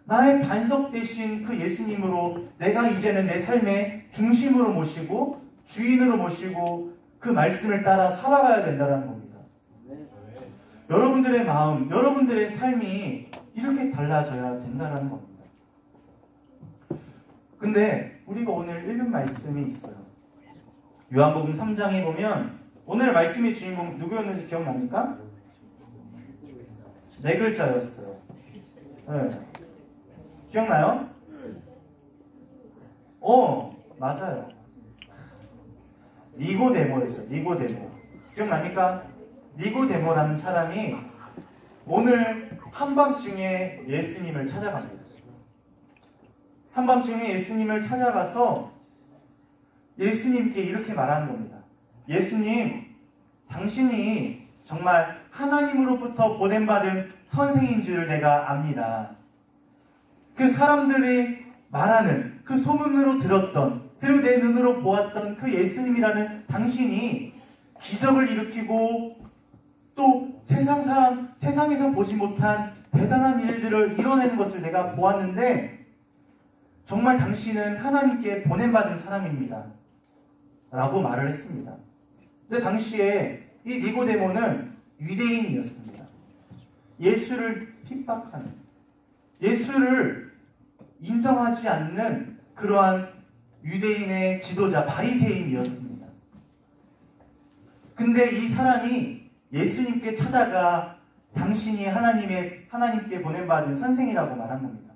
나의 반석 되신 그 예수님으로 내가 이제는 내 삶의 중심으로 모시고 주인으로 모시고 그 말씀을 따라 살아가야 된다는 겁니다. 여러분들의 마음, 여러분들의 삶이 이렇게 달라져야 된다는 겁니다. 근데 우리가 오늘 읽은 말씀이 있어요. 요한복음 3장에 보면 오늘 말씀의 주인공 누구였는지 기억납니까? 4글자였어요. 네. 기억나요? 맞아요. 니고데모였어요. 니고데모. 기억납니까? 니고데모라는 사람이 오늘 한밤중에 예수님을 찾아갑니다. 한밤중에 예수님을 찾아가서 예수님께 이렇게 말하는 겁니다. 예수님, 당신이 정말 하나님으로부터 보냄받은 선생인 줄 내가 압니다. 그 사람들이 말하는 그 소문으로 들었던 그리고 내 눈으로 보았던 그 예수님이라는 당신이 기적을 일으키고 또 세상에서 보지 못한 대단한 일들을 이뤄내는 것을 내가 보았는데 정말 당신은 하나님께 보냄받은 사람입니다. 라고 말을 했습니다. 근데 당시에 이 니고데모는 유대인이었습니다. 예수를 핍박하는, 예수를 인정하지 않는 그러한 유대인의 지도자 바리새인이었습니다. 근데 이 사람이 예수님께 찾아가 당신이 하나님께 보냄받은 선생이라고 말한 겁니다.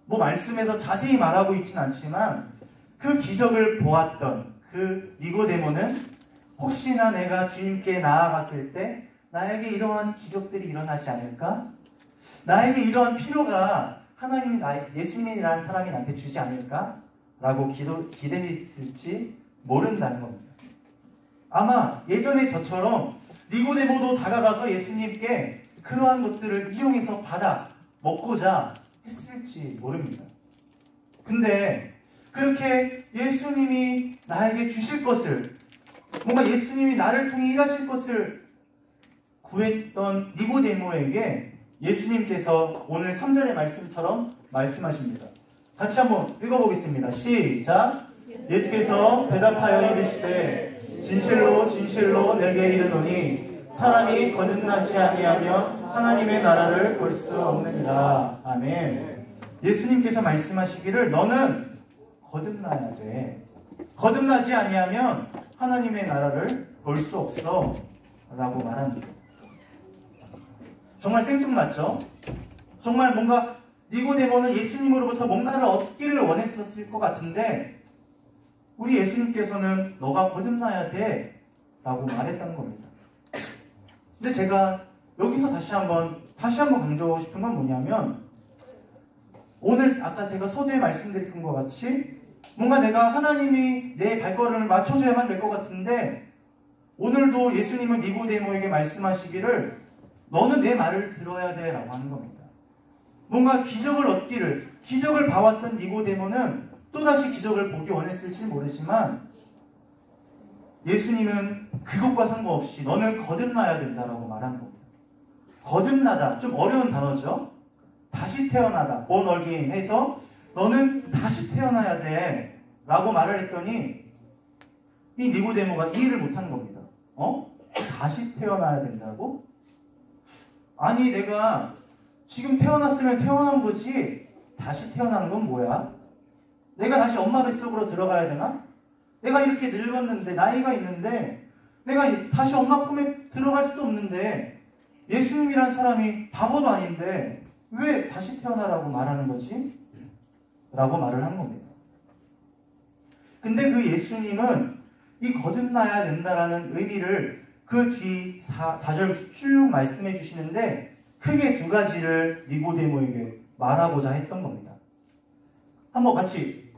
뭐 말씀에서 자세히 말하고 있진 않지만 그 기적을 보았던 그 니고데모는 혹시나 내가 주님께 나아갔을 때 나에게 이러한 기적들이 일어나지 않을까? 나에게 이러한 필요가 예수님이라는 사람이 나한테 주지 않을까? 라고 기대했을지 모른다는 겁니다. 아마 예전에 저처럼 니고데모도 다가가서 예수님께 그러한 것들을 이용해서 받아 먹고자 했을지 모릅니다. 근데 그렇게 예수님이 나에게 주실 것을, 뭔가 예수님이 나를 통해 일하실 것을 구했던 니고데모에게 예수님께서 오늘 3절의 말씀처럼 말씀하십니다. 같이 한번 읽어보겠습니다. 시작! 예수께서 대답하여 이르시되 진실로 진실로 내게 이르노니 사람이 거듭나지 아니하면 하나님의 나라를 볼 수 없느니라. 아멘. 예수님께서 말씀하시기를 너는 거듭나야 돼. 거듭나지 아니하면 하나님의 나라를 볼 수 없어. 라고 말합니다. 정말 생뚱맞죠? 정말 뭔가 니고데모는 예수님으로부터 뭔가를 얻기를 원했었을 것 같은데 우리 예수님께서는 너가 거듭나야 돼 라고 말했다는 겁니다. 근데 제가 여기서 다시 한번 강조하고 싶은 건 뭐냐면 오늘 아까 제가 서두에 말씀드린 것 같이 뭔가 내가 하나님이 내 발걸음을 맞춰줘야만 될 것 같은데 오늘도 예수님은 니고데모에게 말씀하시기를 너는 내 말을 들어야 돼 라고 하는 겁니다. 뭔가 기적을 봐왔던 니고데모는 또다시 기적을 보기 원했을지 모르지만 예수님은 그것과 상관없이 너는 거듭나야 된다라고 말하는 겁니다. 거듭나다, 좀 어려운 단어죠. 다시 태어나다, born again 해서 너는 다시 태어나야 돼 라고 말을 했더니 이 니고데모가 이해를 못한 겁니다. 다시 태어나야 된다고? 아니 내가 지금 태어났으면 태어난 거지 다시 태어나는 건 뭐야? 내가 다시 엄마 뱃속으로 들어가야 되나? 내가 이렇게 늙었는데 나이가 있는데 내가 다시 엄마 품에 들어갈 수도 없는데 예수님이란 사람이 바보도 아닌데 왜 다시 태어나라고 말하는 거지? 라고 말을 한 겁니다. 근데 그 예수님은 이 거듭나야 된다라는 의미를 그 뒤 4절 쭉 말씀해 주시는데 크게 두 가지를 니고데모에게 말하고자 했던 겁니다. 한번 같이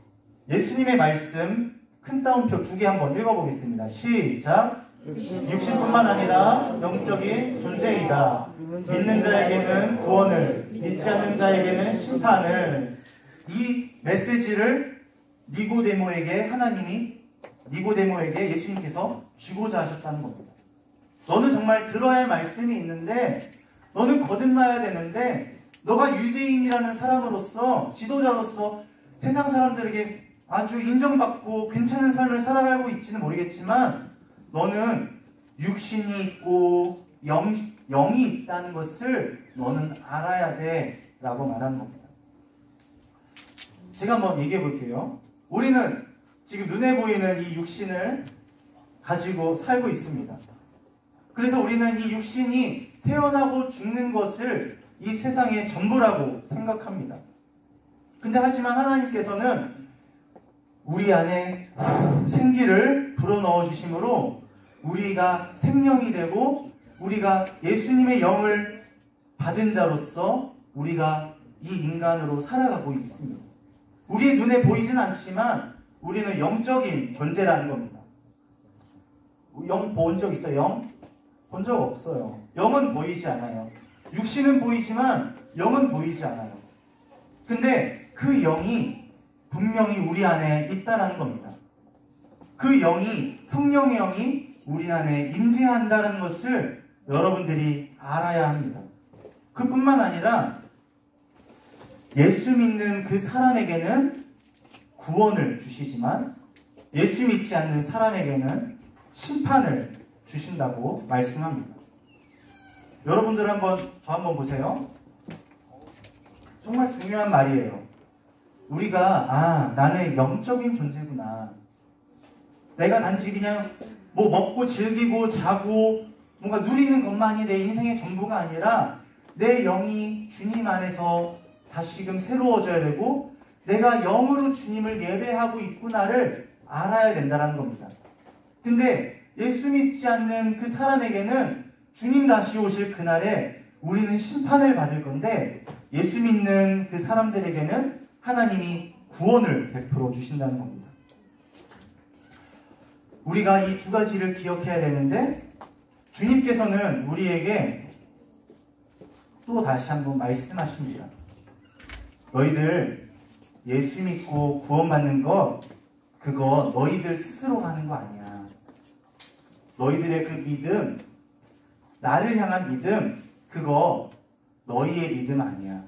예수님의 말씀 큰 따옴표 2개 한번 읽어보겠습니다. 시작! 육신뿐만 아니라 영적인 존재이다. 믿는 자에게는 구원을, 믿지 않는 자에게는 심판을. 이 메시지를 니고데모에게 예수님께서 주고자 하셨다는 겁니다. 너는 정말 들어야 할 말씀이 있는데 너는 거듭나야 되는데 너가 유대인이라는 사람으로서 지도자로서 세상 사람들에게 아주 인정받고 괜찮은 삶을 살아가고 있지는 모르겠지만 너는 육신이 있고 영이 있다는 것을 너는 알아야 돼 라고 말하는 겁니다. 제가 한번 얘기해 볼게요. 우리는 지금 눈에 보이는 이 육신을 가지고 살고 있습니다. 그래서 우리는 이 육신이 태어나고 죽는 것을 이 세상의 전부라고 생각합니다. 근데 하지만 하나님께서는 우리 안에 생기를 불어넣어 주심으로 우리가 생명이 되고 우리가 예수님의 영을 받은 자로서 우리가 이 인간으로 살아가고 있습니다. 우리의 눈에 보이진 않지만 우리는 영적인 존재라는 겁니다. 영 본 적 있어요? 본 적 없어요. 영은 보이지 않아요. 육신은 보이지만 영은 보이지 않아요. 근데 그 영이 분명히 우리 안에 있다라는 겁니다. 그 영이, 성령의 영이 우리 안에 임재한다는 것을 여러분들이 알아야 합니다. 그뿐만 아니라 예수 믿는 그 사람에게는 구원을 주시지만 예수 믿지 않는 사람에게는 심판을 주신다고 말씀합니다. 여러분들 저 한번 보세요. 정말 중요한 말이에요. 우리가 나는 영적인 존재구나. 내가 단지 그냥 뭐 먹고 즐기고 자고 뭔가 누리는 것만이 내 인생의 전부가 아니라 내 영이 주님 안에서 다시금 새로워져야 되고 내가 영으로 주님을 예배하고 있구나를 알아야 된다는 겁니다. 근데 예수 믿지 않는 그 사람에게는 주님 다시 오실 그날에 우리는 심판을 받을 건데 예수 믿는 그 사람들에게는 하나님이 구원을 베풀어 주신다는 겁니다. 우리가 이 두 가지를 기억해야 되는데 주님께서는 우리에게 또 다시 한번 말씀하십니다. 너희들 예수 믿고 구원받는 거 그거 너희들 스스로 하는 거 아니야. 너희들의 그 믿음, 나를 향한 믿음, 그거 너희의 믿음 아니야.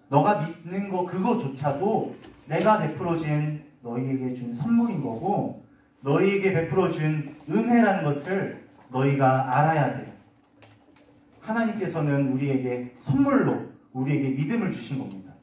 너가 믿는 거 그거조차도 내가 베풀어진 너희에게 준 선물인 거고 너희에게 베풀어준 은혜라는 것을 너희가 알아야 돼. 하나님께서는 우리에게 선물로 우리에게 믿음을 주신 겁니다.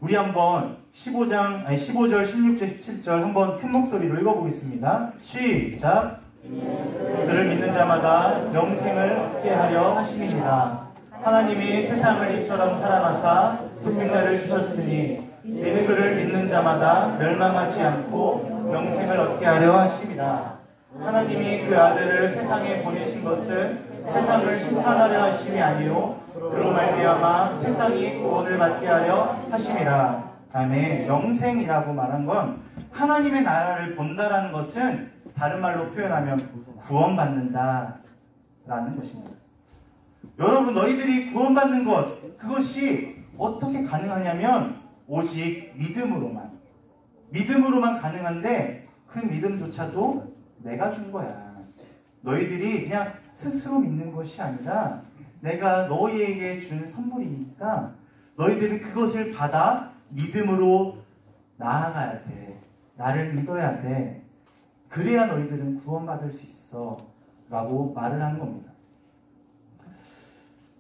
우리 한번 15절, 16절, 17절 한번 큰 목소리로 읽어보겠습니다. 시작! 그를 믿는 자마다 영생을 얻게 하려 하심이니라. 하나님이 세상을 이처럼 사랑하사 독생자를 주셨으니 믿는 그를 믿는 자마다 멸망하지 않고 영생을 얻게 하려 하심이라. 하나님이 그 아들을 세상에 보내신 것은 세상을 심판하려 하심이 아니요 그로 말미암아 세상이 구원을 받게 하려 하심이라. 다음에 영생이라고 말한 건 하나님의 나라를 본다라는 것은 다른 말로 표현하면 구원받는다 라는 것입니다. 여러분 너희들이 구원받는 것 그것이 어떻게 가능하냐면 오직 믿음으로만 가능한데 그 믿음조차도 내가 준 거야. 너희들이 그냥 스스로 믿는 것이 아니라 내가 너희에게 준 선물이니까 너희들이 그것을 받아 믿음으로 나아가야 돼. 나를 믿어야 돼. 그래야 너희들은 구원받을 수 있어 라고 말을 하는 겁니다.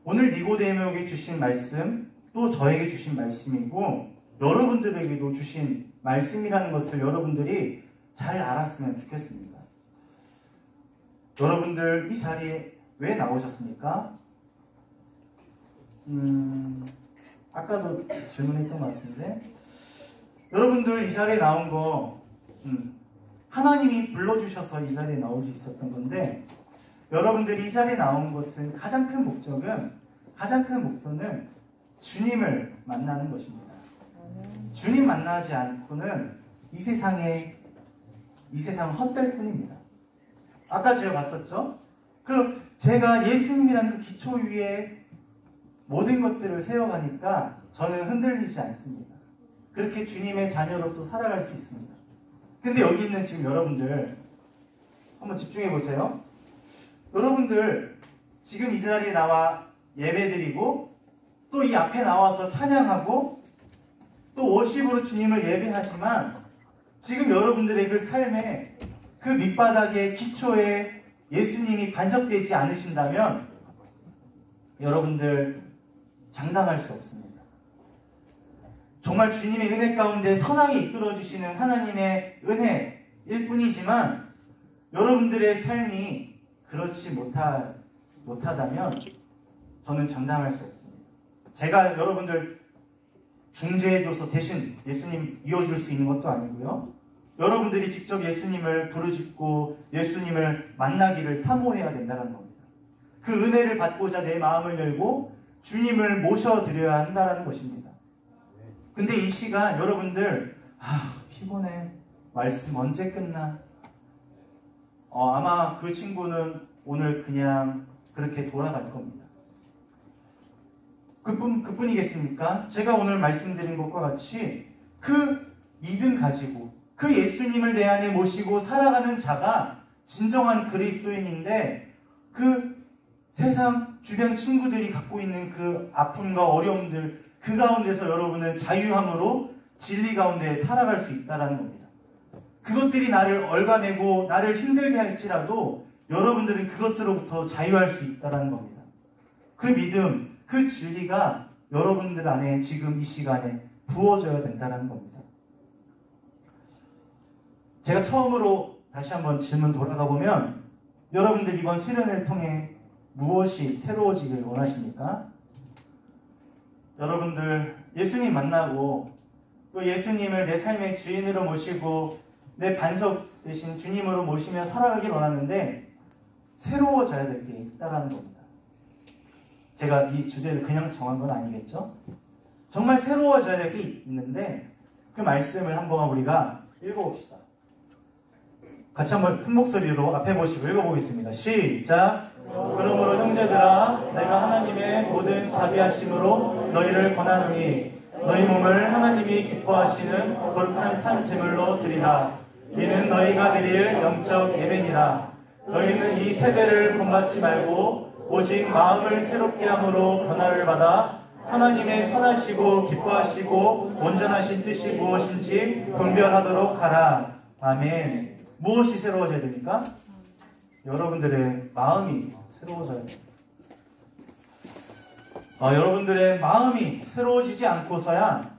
오늘 니고데모에게 주신 말씀 또 저에게 주신 말씀이고 여러분들에게도 주신 말씀이라는 것을 여러분들이 잘 알았으면 좋겠습니다. 여러분들 이 자리에 왜 나오셨습니까? 아까도 질문했던 것 같은데 여러분들 이 자리에 나온 거 하나님이 불러주셔서 이 자리에 나올 수 있었던 건데 여러분들이 이 자리에 나온 것은 가장 큰 목표는 주님을 만나는 것입니다. 주님 만나지 않고는 이 세상 헛될 뿐입니다. 아까 제가 봤었죠? 제가 예수님이라는 그 기초 위에 모든 것들을 세워가니까 저는 흔들리지 않습니다. 그렇게 주님의 자녀로서 살아갈 수 있습니다. 근데 여기 있는 지금 여러분들 한번 집중해 보세요. 여러분들 지금 이 자리에 나와 예배드리고 또 이 앞에 나와서 찬양하고 또 워십으로 주님을 예배하지만 지금 여러분들의 그 삶에 그 밑바닥의 기초에 예수님이 반석되지 않으신다면 여러분들 장담할 수 없습니다. 정말 주님의 은혜 가운데 선하게 이끌어주시는 하나님의 은혜일 뿐이지만 여러분들의 삶이 그렇지 못하다면 저는 장담할 수 없습니다. 제가 여러분들 중재해줘서 대신 예수님 이어줄 수 있는 것도 아니고요. 여러분들이 직접 예수님을 부르짖고 예수님을 만나기를 사모해야 된다는 겁니다. 그 은혜를 받고자 내 마음을 열고 주님을 모셔드려야 한다는 것입니다. 근데 이 시간 여러분들 피곤해. 말씀 언제 끝나? 아마 그 친구는 오늘 그냥 그렇게 돌아갈 겁니다. 그뿐이겠습니까? 제가 오늘 말씀드린 것과 같이 그 믿음 가지고 그 예수님을 내 안에 모시고 살아가는 자가 진정한 그리스도인인데, 그 세상 주변 친구들이 갖고 있는 그 아픔과 어려움들, 그 가운데서 여러분은 자유함으로 진리 가운데 살아갈 수 있다는 겁니다. 그것들이 나를 얽어내고 나를 힘들게 할지라도 여러분들은 그것으로부터 자유할 수 있다는 겁니다. 그 믿음, 그 진리가 여러분들 안에 지금 이 시간에 부어져야 된다는 겁니다. 제가 처음으로 다시 한번 질문 돌아가 보면, 여러분들 이번 수련회를 통해 무엇이 새로워지길 원하십니까? 여러분들 예수님 만나고 또 예수님을 내 삶의 주인으로 모시고 내 반석 대신 주님으로 모시며 살아가길 원하는데, 새로워져야 될 게 있다는 겁니다. 제가 이 주제를 그냥 정한 건 아니겠죠? 정말 새로워져야 될 게 있는데, 그 말씀을 한번 우리가 읽어봅시다. 같이 한번 큰 목소리로 앞에 보시고 읽어보겠습니다. 시작! 그러므로 형제들아, 내가 하나님의 모든 자비하심으로 너희를 권하노니 너희 몸을 하나님이 기뻐하시는 거룩한 산 제물로 드리라. 이는 너희가 드릴 영적 예배니라. 너희는 이 세대를 본받지 말고 오직 마음을 새롭게 함으로 변화를 받아 하나님의 선하시고 기뻐하시고 온전하신 뜻이 무엇인지 분별하도록 하라. 아멘. 무엇이 새로워져야 됩니까? 여러분들의 마음이 새로워져야 됩니다. 여러분들의 마음이 새로워지지 않고서야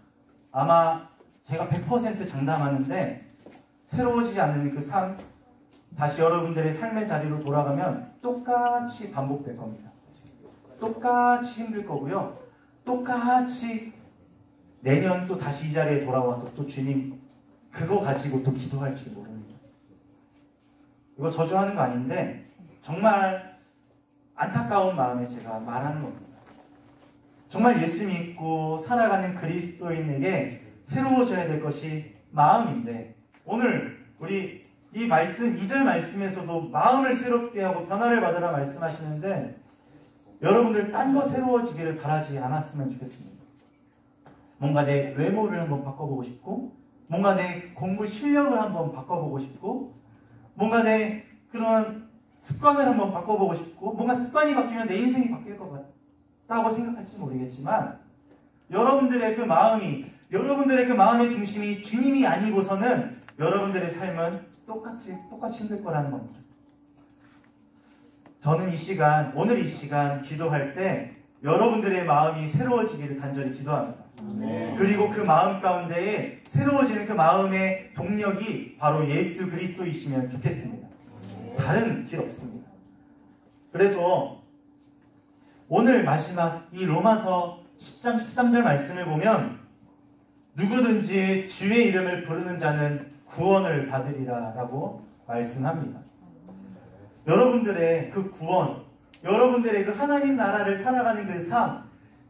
아마 제가 100% 장담하는데, 새로워지지 않는 그 삶, 다시 여러분들의 삶의 자리로 돌아가면 똑같이 반복될 겁니다. 똑같이 힘들 거고요. 똑같이 내년 또 다시 이 자리에 돌아와서 또 주님 그거 가지고 또 기도할지 모릅니다. 이거 저주하는 거 아닌데 정말 안타까운 마음에 제가 말하는 겁니다. 정말 예수 믿고 살아가는 그리스도인에게 새로워져야 될 것이 마음인데, 오늘 우리 이 말씀, 2절 말씀에서도 마음을 새롭게 하고 변화를 받으라 말씀하시는데, 여러분들 딴 거 새로워지기를 바라지 않았으면 좋겠습니다. 뭔가 내 외모를 한번 바꿔보고 싶고, 뭔가 내 공부 실력을 한번 바꿔보고 싶고, 뭔가 내 그런 습관을 한번 바꿔보고 싶고, 뭔가 습관이 바뀌면 내 인생이 바뀔 것 같다고 생각할지 모르겠지만, 여러분들의 그 마음의 중심이 주님이 아니고서는 여러분들의 삶은 똑같이 힘들 거라는 겁니다. 저는 오늘 이 시간 기도할 때 여러분들의 마음이 새로워지기를 간절히 기도합니다. 그리고 그 마음 가운데에 새로워지는 그 마음의 동력이 바로 예수 그리스도이시면 좋겠습니다. 다른 길 없습니다. 그래서 오늘 마지막 이 로마서 10장 13절 말씀을 보면, 누구든지 주의 이름을 부르는 자는 구원을 받으리라 라고 말씀합니다. 여러분들의 그 구원, 여러분들의 그 하나님 나라를 살아가는 그 삶,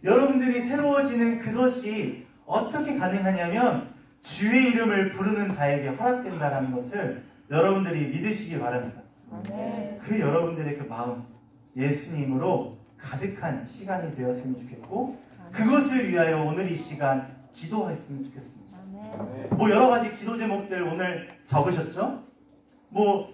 여러분들이 새로워지는 그것이 어떻게 가능하냐면 주의 이름을 부르는 자에게 허락된다는 것을 여러분들이 믿으시기 바랍니다. 그 여러분들의 그 마음, 예수님으로 가득한 시간이 되었으면 좋겠고, 그것을 위하여 오늘 이 시간 기도했으면 좋겠습니다. 뭐 여러 가지 기도 제목들 오늘 적으셨죠? 뭐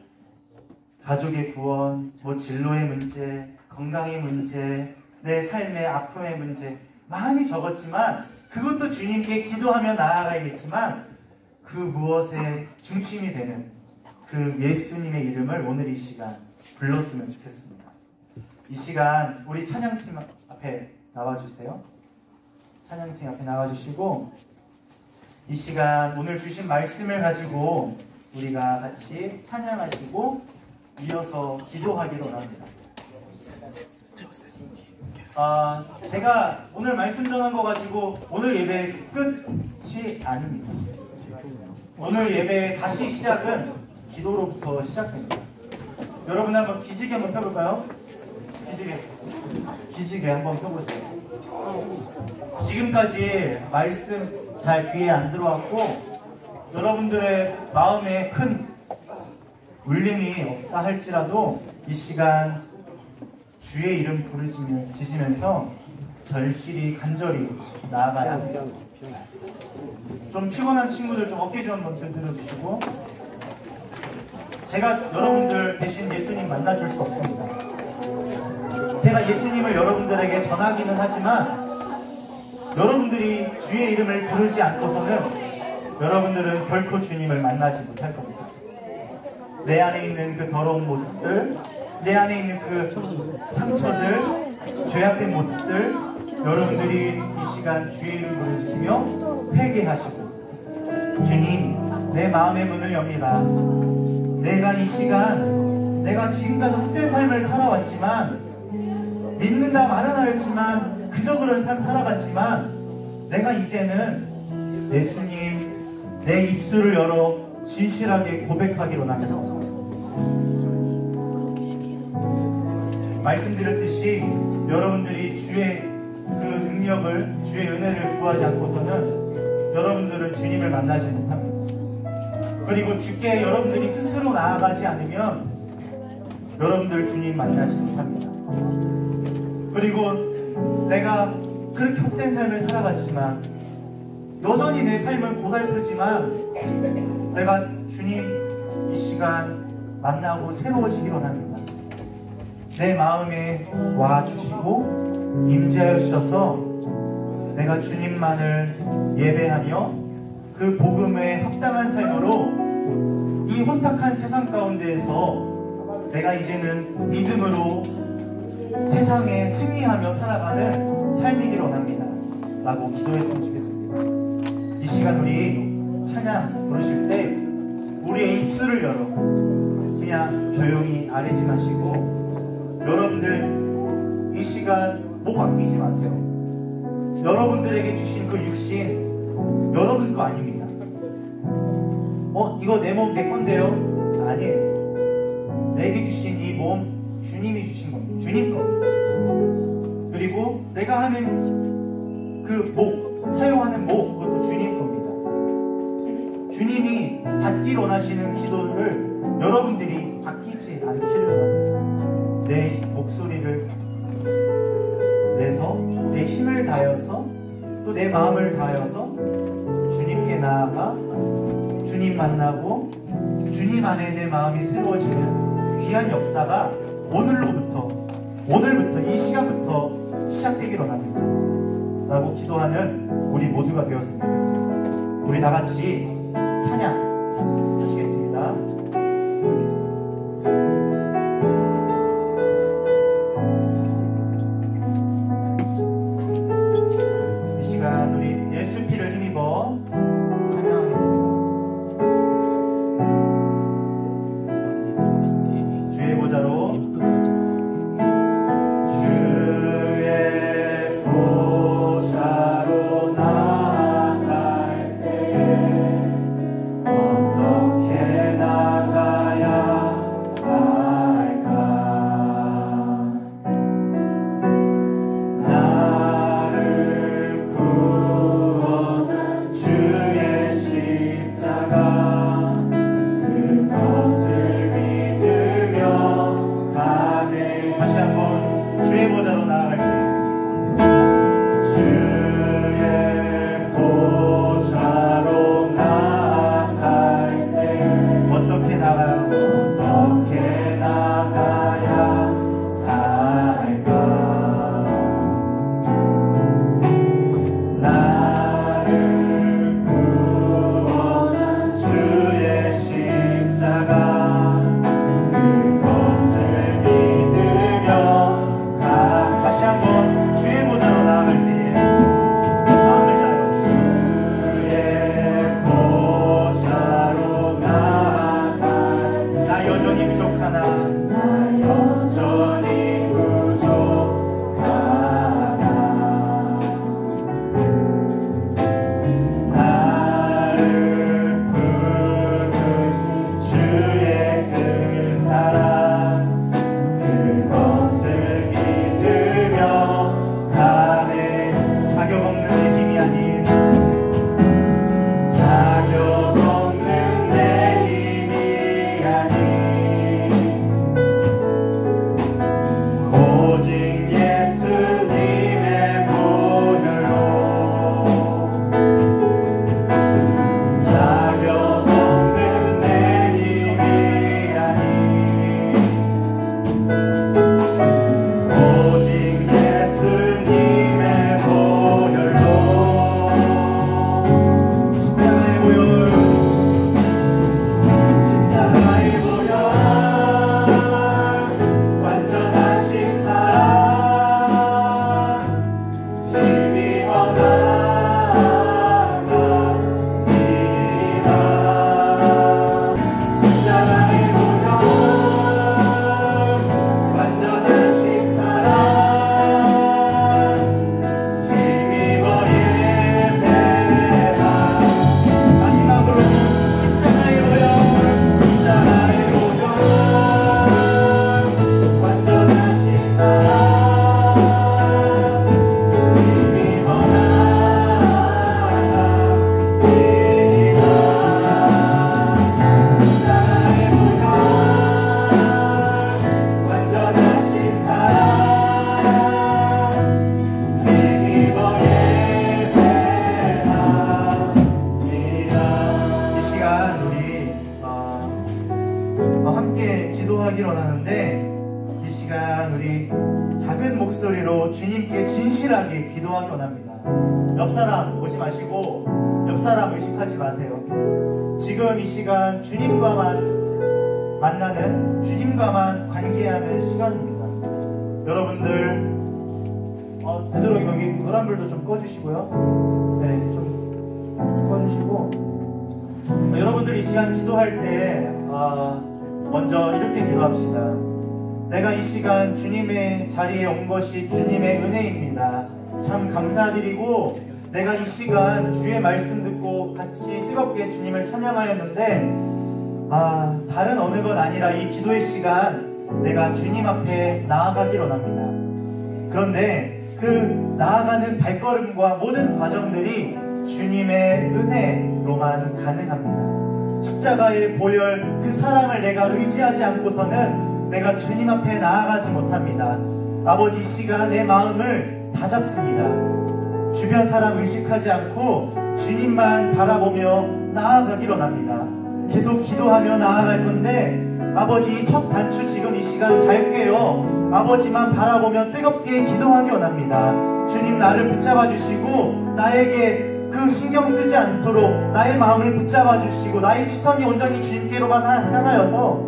가족의 구원, 뭐 진로의 문제, 건강의 문제, 내 삶의 아픔의 문제 많이 적었지만, 그것도 주님께 기도하며 나아가야겠지만, 그 무엇의 중심이 되는 그 예수님의 이름을 오늘 이 시간 불렀으면 좋겠습니다. 이 시간 우리 찬양팀 앞에 나와주세요. 찬양팀 앞에 나와주시고, 이 시간 오늘 주신 말씀을 가지고 우리가 같이 찬양하시고 이어서 기도하기로 합니다. 제가 오늘 말씀 전한 거 가지고 오늘 예배 끝이 아닙니다. 오늘 예배 다시 시작은 기도로부터 시작됩니다. 여러분 한번 기지개 한번 펴볼까요? 기지개 한번 펴보세요. 지금까지 말씀 잘 귀에 안 들어왔고, 여러분들의 마음에 큰 울림이 없다 할지라도 이 시간 주의 이름 부르짖으면서 절실히 간절히 나아가야 합니다. 좀 피곤한 친구들 좀 어깨 좀 한번 들어주시고, 제가 여러분들 대신 예수님 만나줄 수 없습니다. 제가 예수님을 여러분들에게 전하기는 하지만 여러분들이 주의 이름을 부르지 않고서는 여러분들은 결코 주님을 만나지 못할 겁니다. 내 안에 있는 그 더러운 모습들, 내 안에 있는 그 상처들, 죄악된 모습들, 여러분들이 이 시간 주의 이름 부르시며 회개하시고, 주님 내 마음의 문을 엽니다. 내가 이 시간, 내가 지금까지 헛된 삶을 살아왔지만, 믿는다 말은 하였지만 그저 그런 삶 살아갔지만, 내가 이제는 예수님 내 입술을 열어 진실하게 고백하기로 합니다. 말씀드렸듯이 여러분들이 주의 그 능력을, 주의 은혜를 구하지 않고서는 여러분들은 주님을 만나지 못합니다. 그리고 주께 여러분들이 스스로 나아가지 않으면 여러분들 주님 만나지 못합니다. 그리고 내가 그렇게 헛된 삶을 살아갔지만, 여전히 내 삶은 고달프지만 내가 주님 이 시간 만나고 새로워지기로 합니다. 내 마음에 와주시고 임재하여 주셔서 내가 주님만을 예배하며 그 복음에 합당한 삶으로 이 혼탁한 세상 가운데에서 내가 이제는 믿음으로 세상에 승리하며 살아가는 삶이기로 합니다 라고 기도했으면 좋겠습니다. 이 시간 우리 찬양 부르실 때 우리의 입술을 열어 그냥 조용히 아뢰지 마시고, 여러분들 이 시간 목 아끼지 마세요. 여러분들에게 주신 그 육신 여러분 거 아닙니다. 이거 내 몸 내 건데요? 아니에요. 내게 주신 이 몸 주님이 주신 겁니다. 주님 겁니다. 그리고 내가 하는 그 목, 사용하는 목, 그것도 주님 겁니다. 주님이 받기 원하시는 기도를 여러분들이 아끼지 않기를 원합니다. 내 목소리를 내서, 내 힘을 다해서, 또 내 마음을 다해서 주님께 나아가 주님 만나고 주님 안에 내 마음이 새로워지는 귀한 역사가 오늘부터 이 시간부터 시작되기로 합니다 라고 기도하는 우리 모두가 되었으면 좋겠습니다. 우리 다같이 찬양 하시겠습니다. 이 시간 우리 예수 피를 힘입어 찬양하겠습니다. 주의 보좌로 나아갈 때에 기도하기로 하는데 이 시간 우리 작은 목소리로 주님께 진실하게 기도하기 원합니다. 옆 사람 보지 마시고 옆 사람 의식하지 마세요. 지금 이 시간 주님과만 만나는, 주님과만 관계하는 시간입니다. 여러분들 되도록 여기 노란불도 좀 꺼주시고요. 네, 좀 꺼주시고 여러분들 이 시간 기도할 때 먼저 이렇게 기도합시다. 내가 이 시간 주님의 자리에 온 것이 주님의 은혜입니다. 참 감사드리고 내가 이 시간 주의 말씀 듣고 같이 뜨겁게 주님을 찬양하였는데 다른 어느 것 아니라 이 기도의 시간 내가 주님 앞에 나아가길 원합니다. 그런데 그 나아가는 발걸음과 모든 과정들이 주님의 은혜로만 가능합니다. 십자가의 보혈 그 사랑을 내가 의지하지 않고서는 내가 주님 앞에 나아가지 못합니다. 아버지, 이 시간 내 마음을 다잡습니다. 주변 사람 의식하지 않고 주님만 바라보며 나아가길 원합니다. 계속 기도하며 나아갈 건데 아버지, 첫 단추 지금 이 시간 잘 꿰어 아버지만 바라보며 뜨겁게 기도하기 원합니다. 주님, 나를 붙잡아 주시고 나에게 그 신경 쓰지 않도록 나의 마음을 붙잡아 주시고 나의 시선이 온전히 주님께로만 향하여서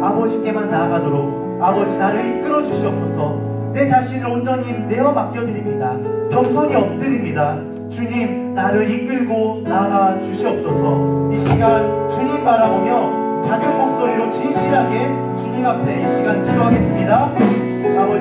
아버지께만 나아가도록 아버지 나를 이끌어 주시옵소서. 내 자신을 온전히 내어 맡겨드립니다. 겸손히 엎드립니다. 주님, 나를 이끌고 나아가 주시옵소서. 이 시간 주님 바라보며 작은 목소리로 진실하게 주님 앞에 이 시간 기도하겠습니다. 아버지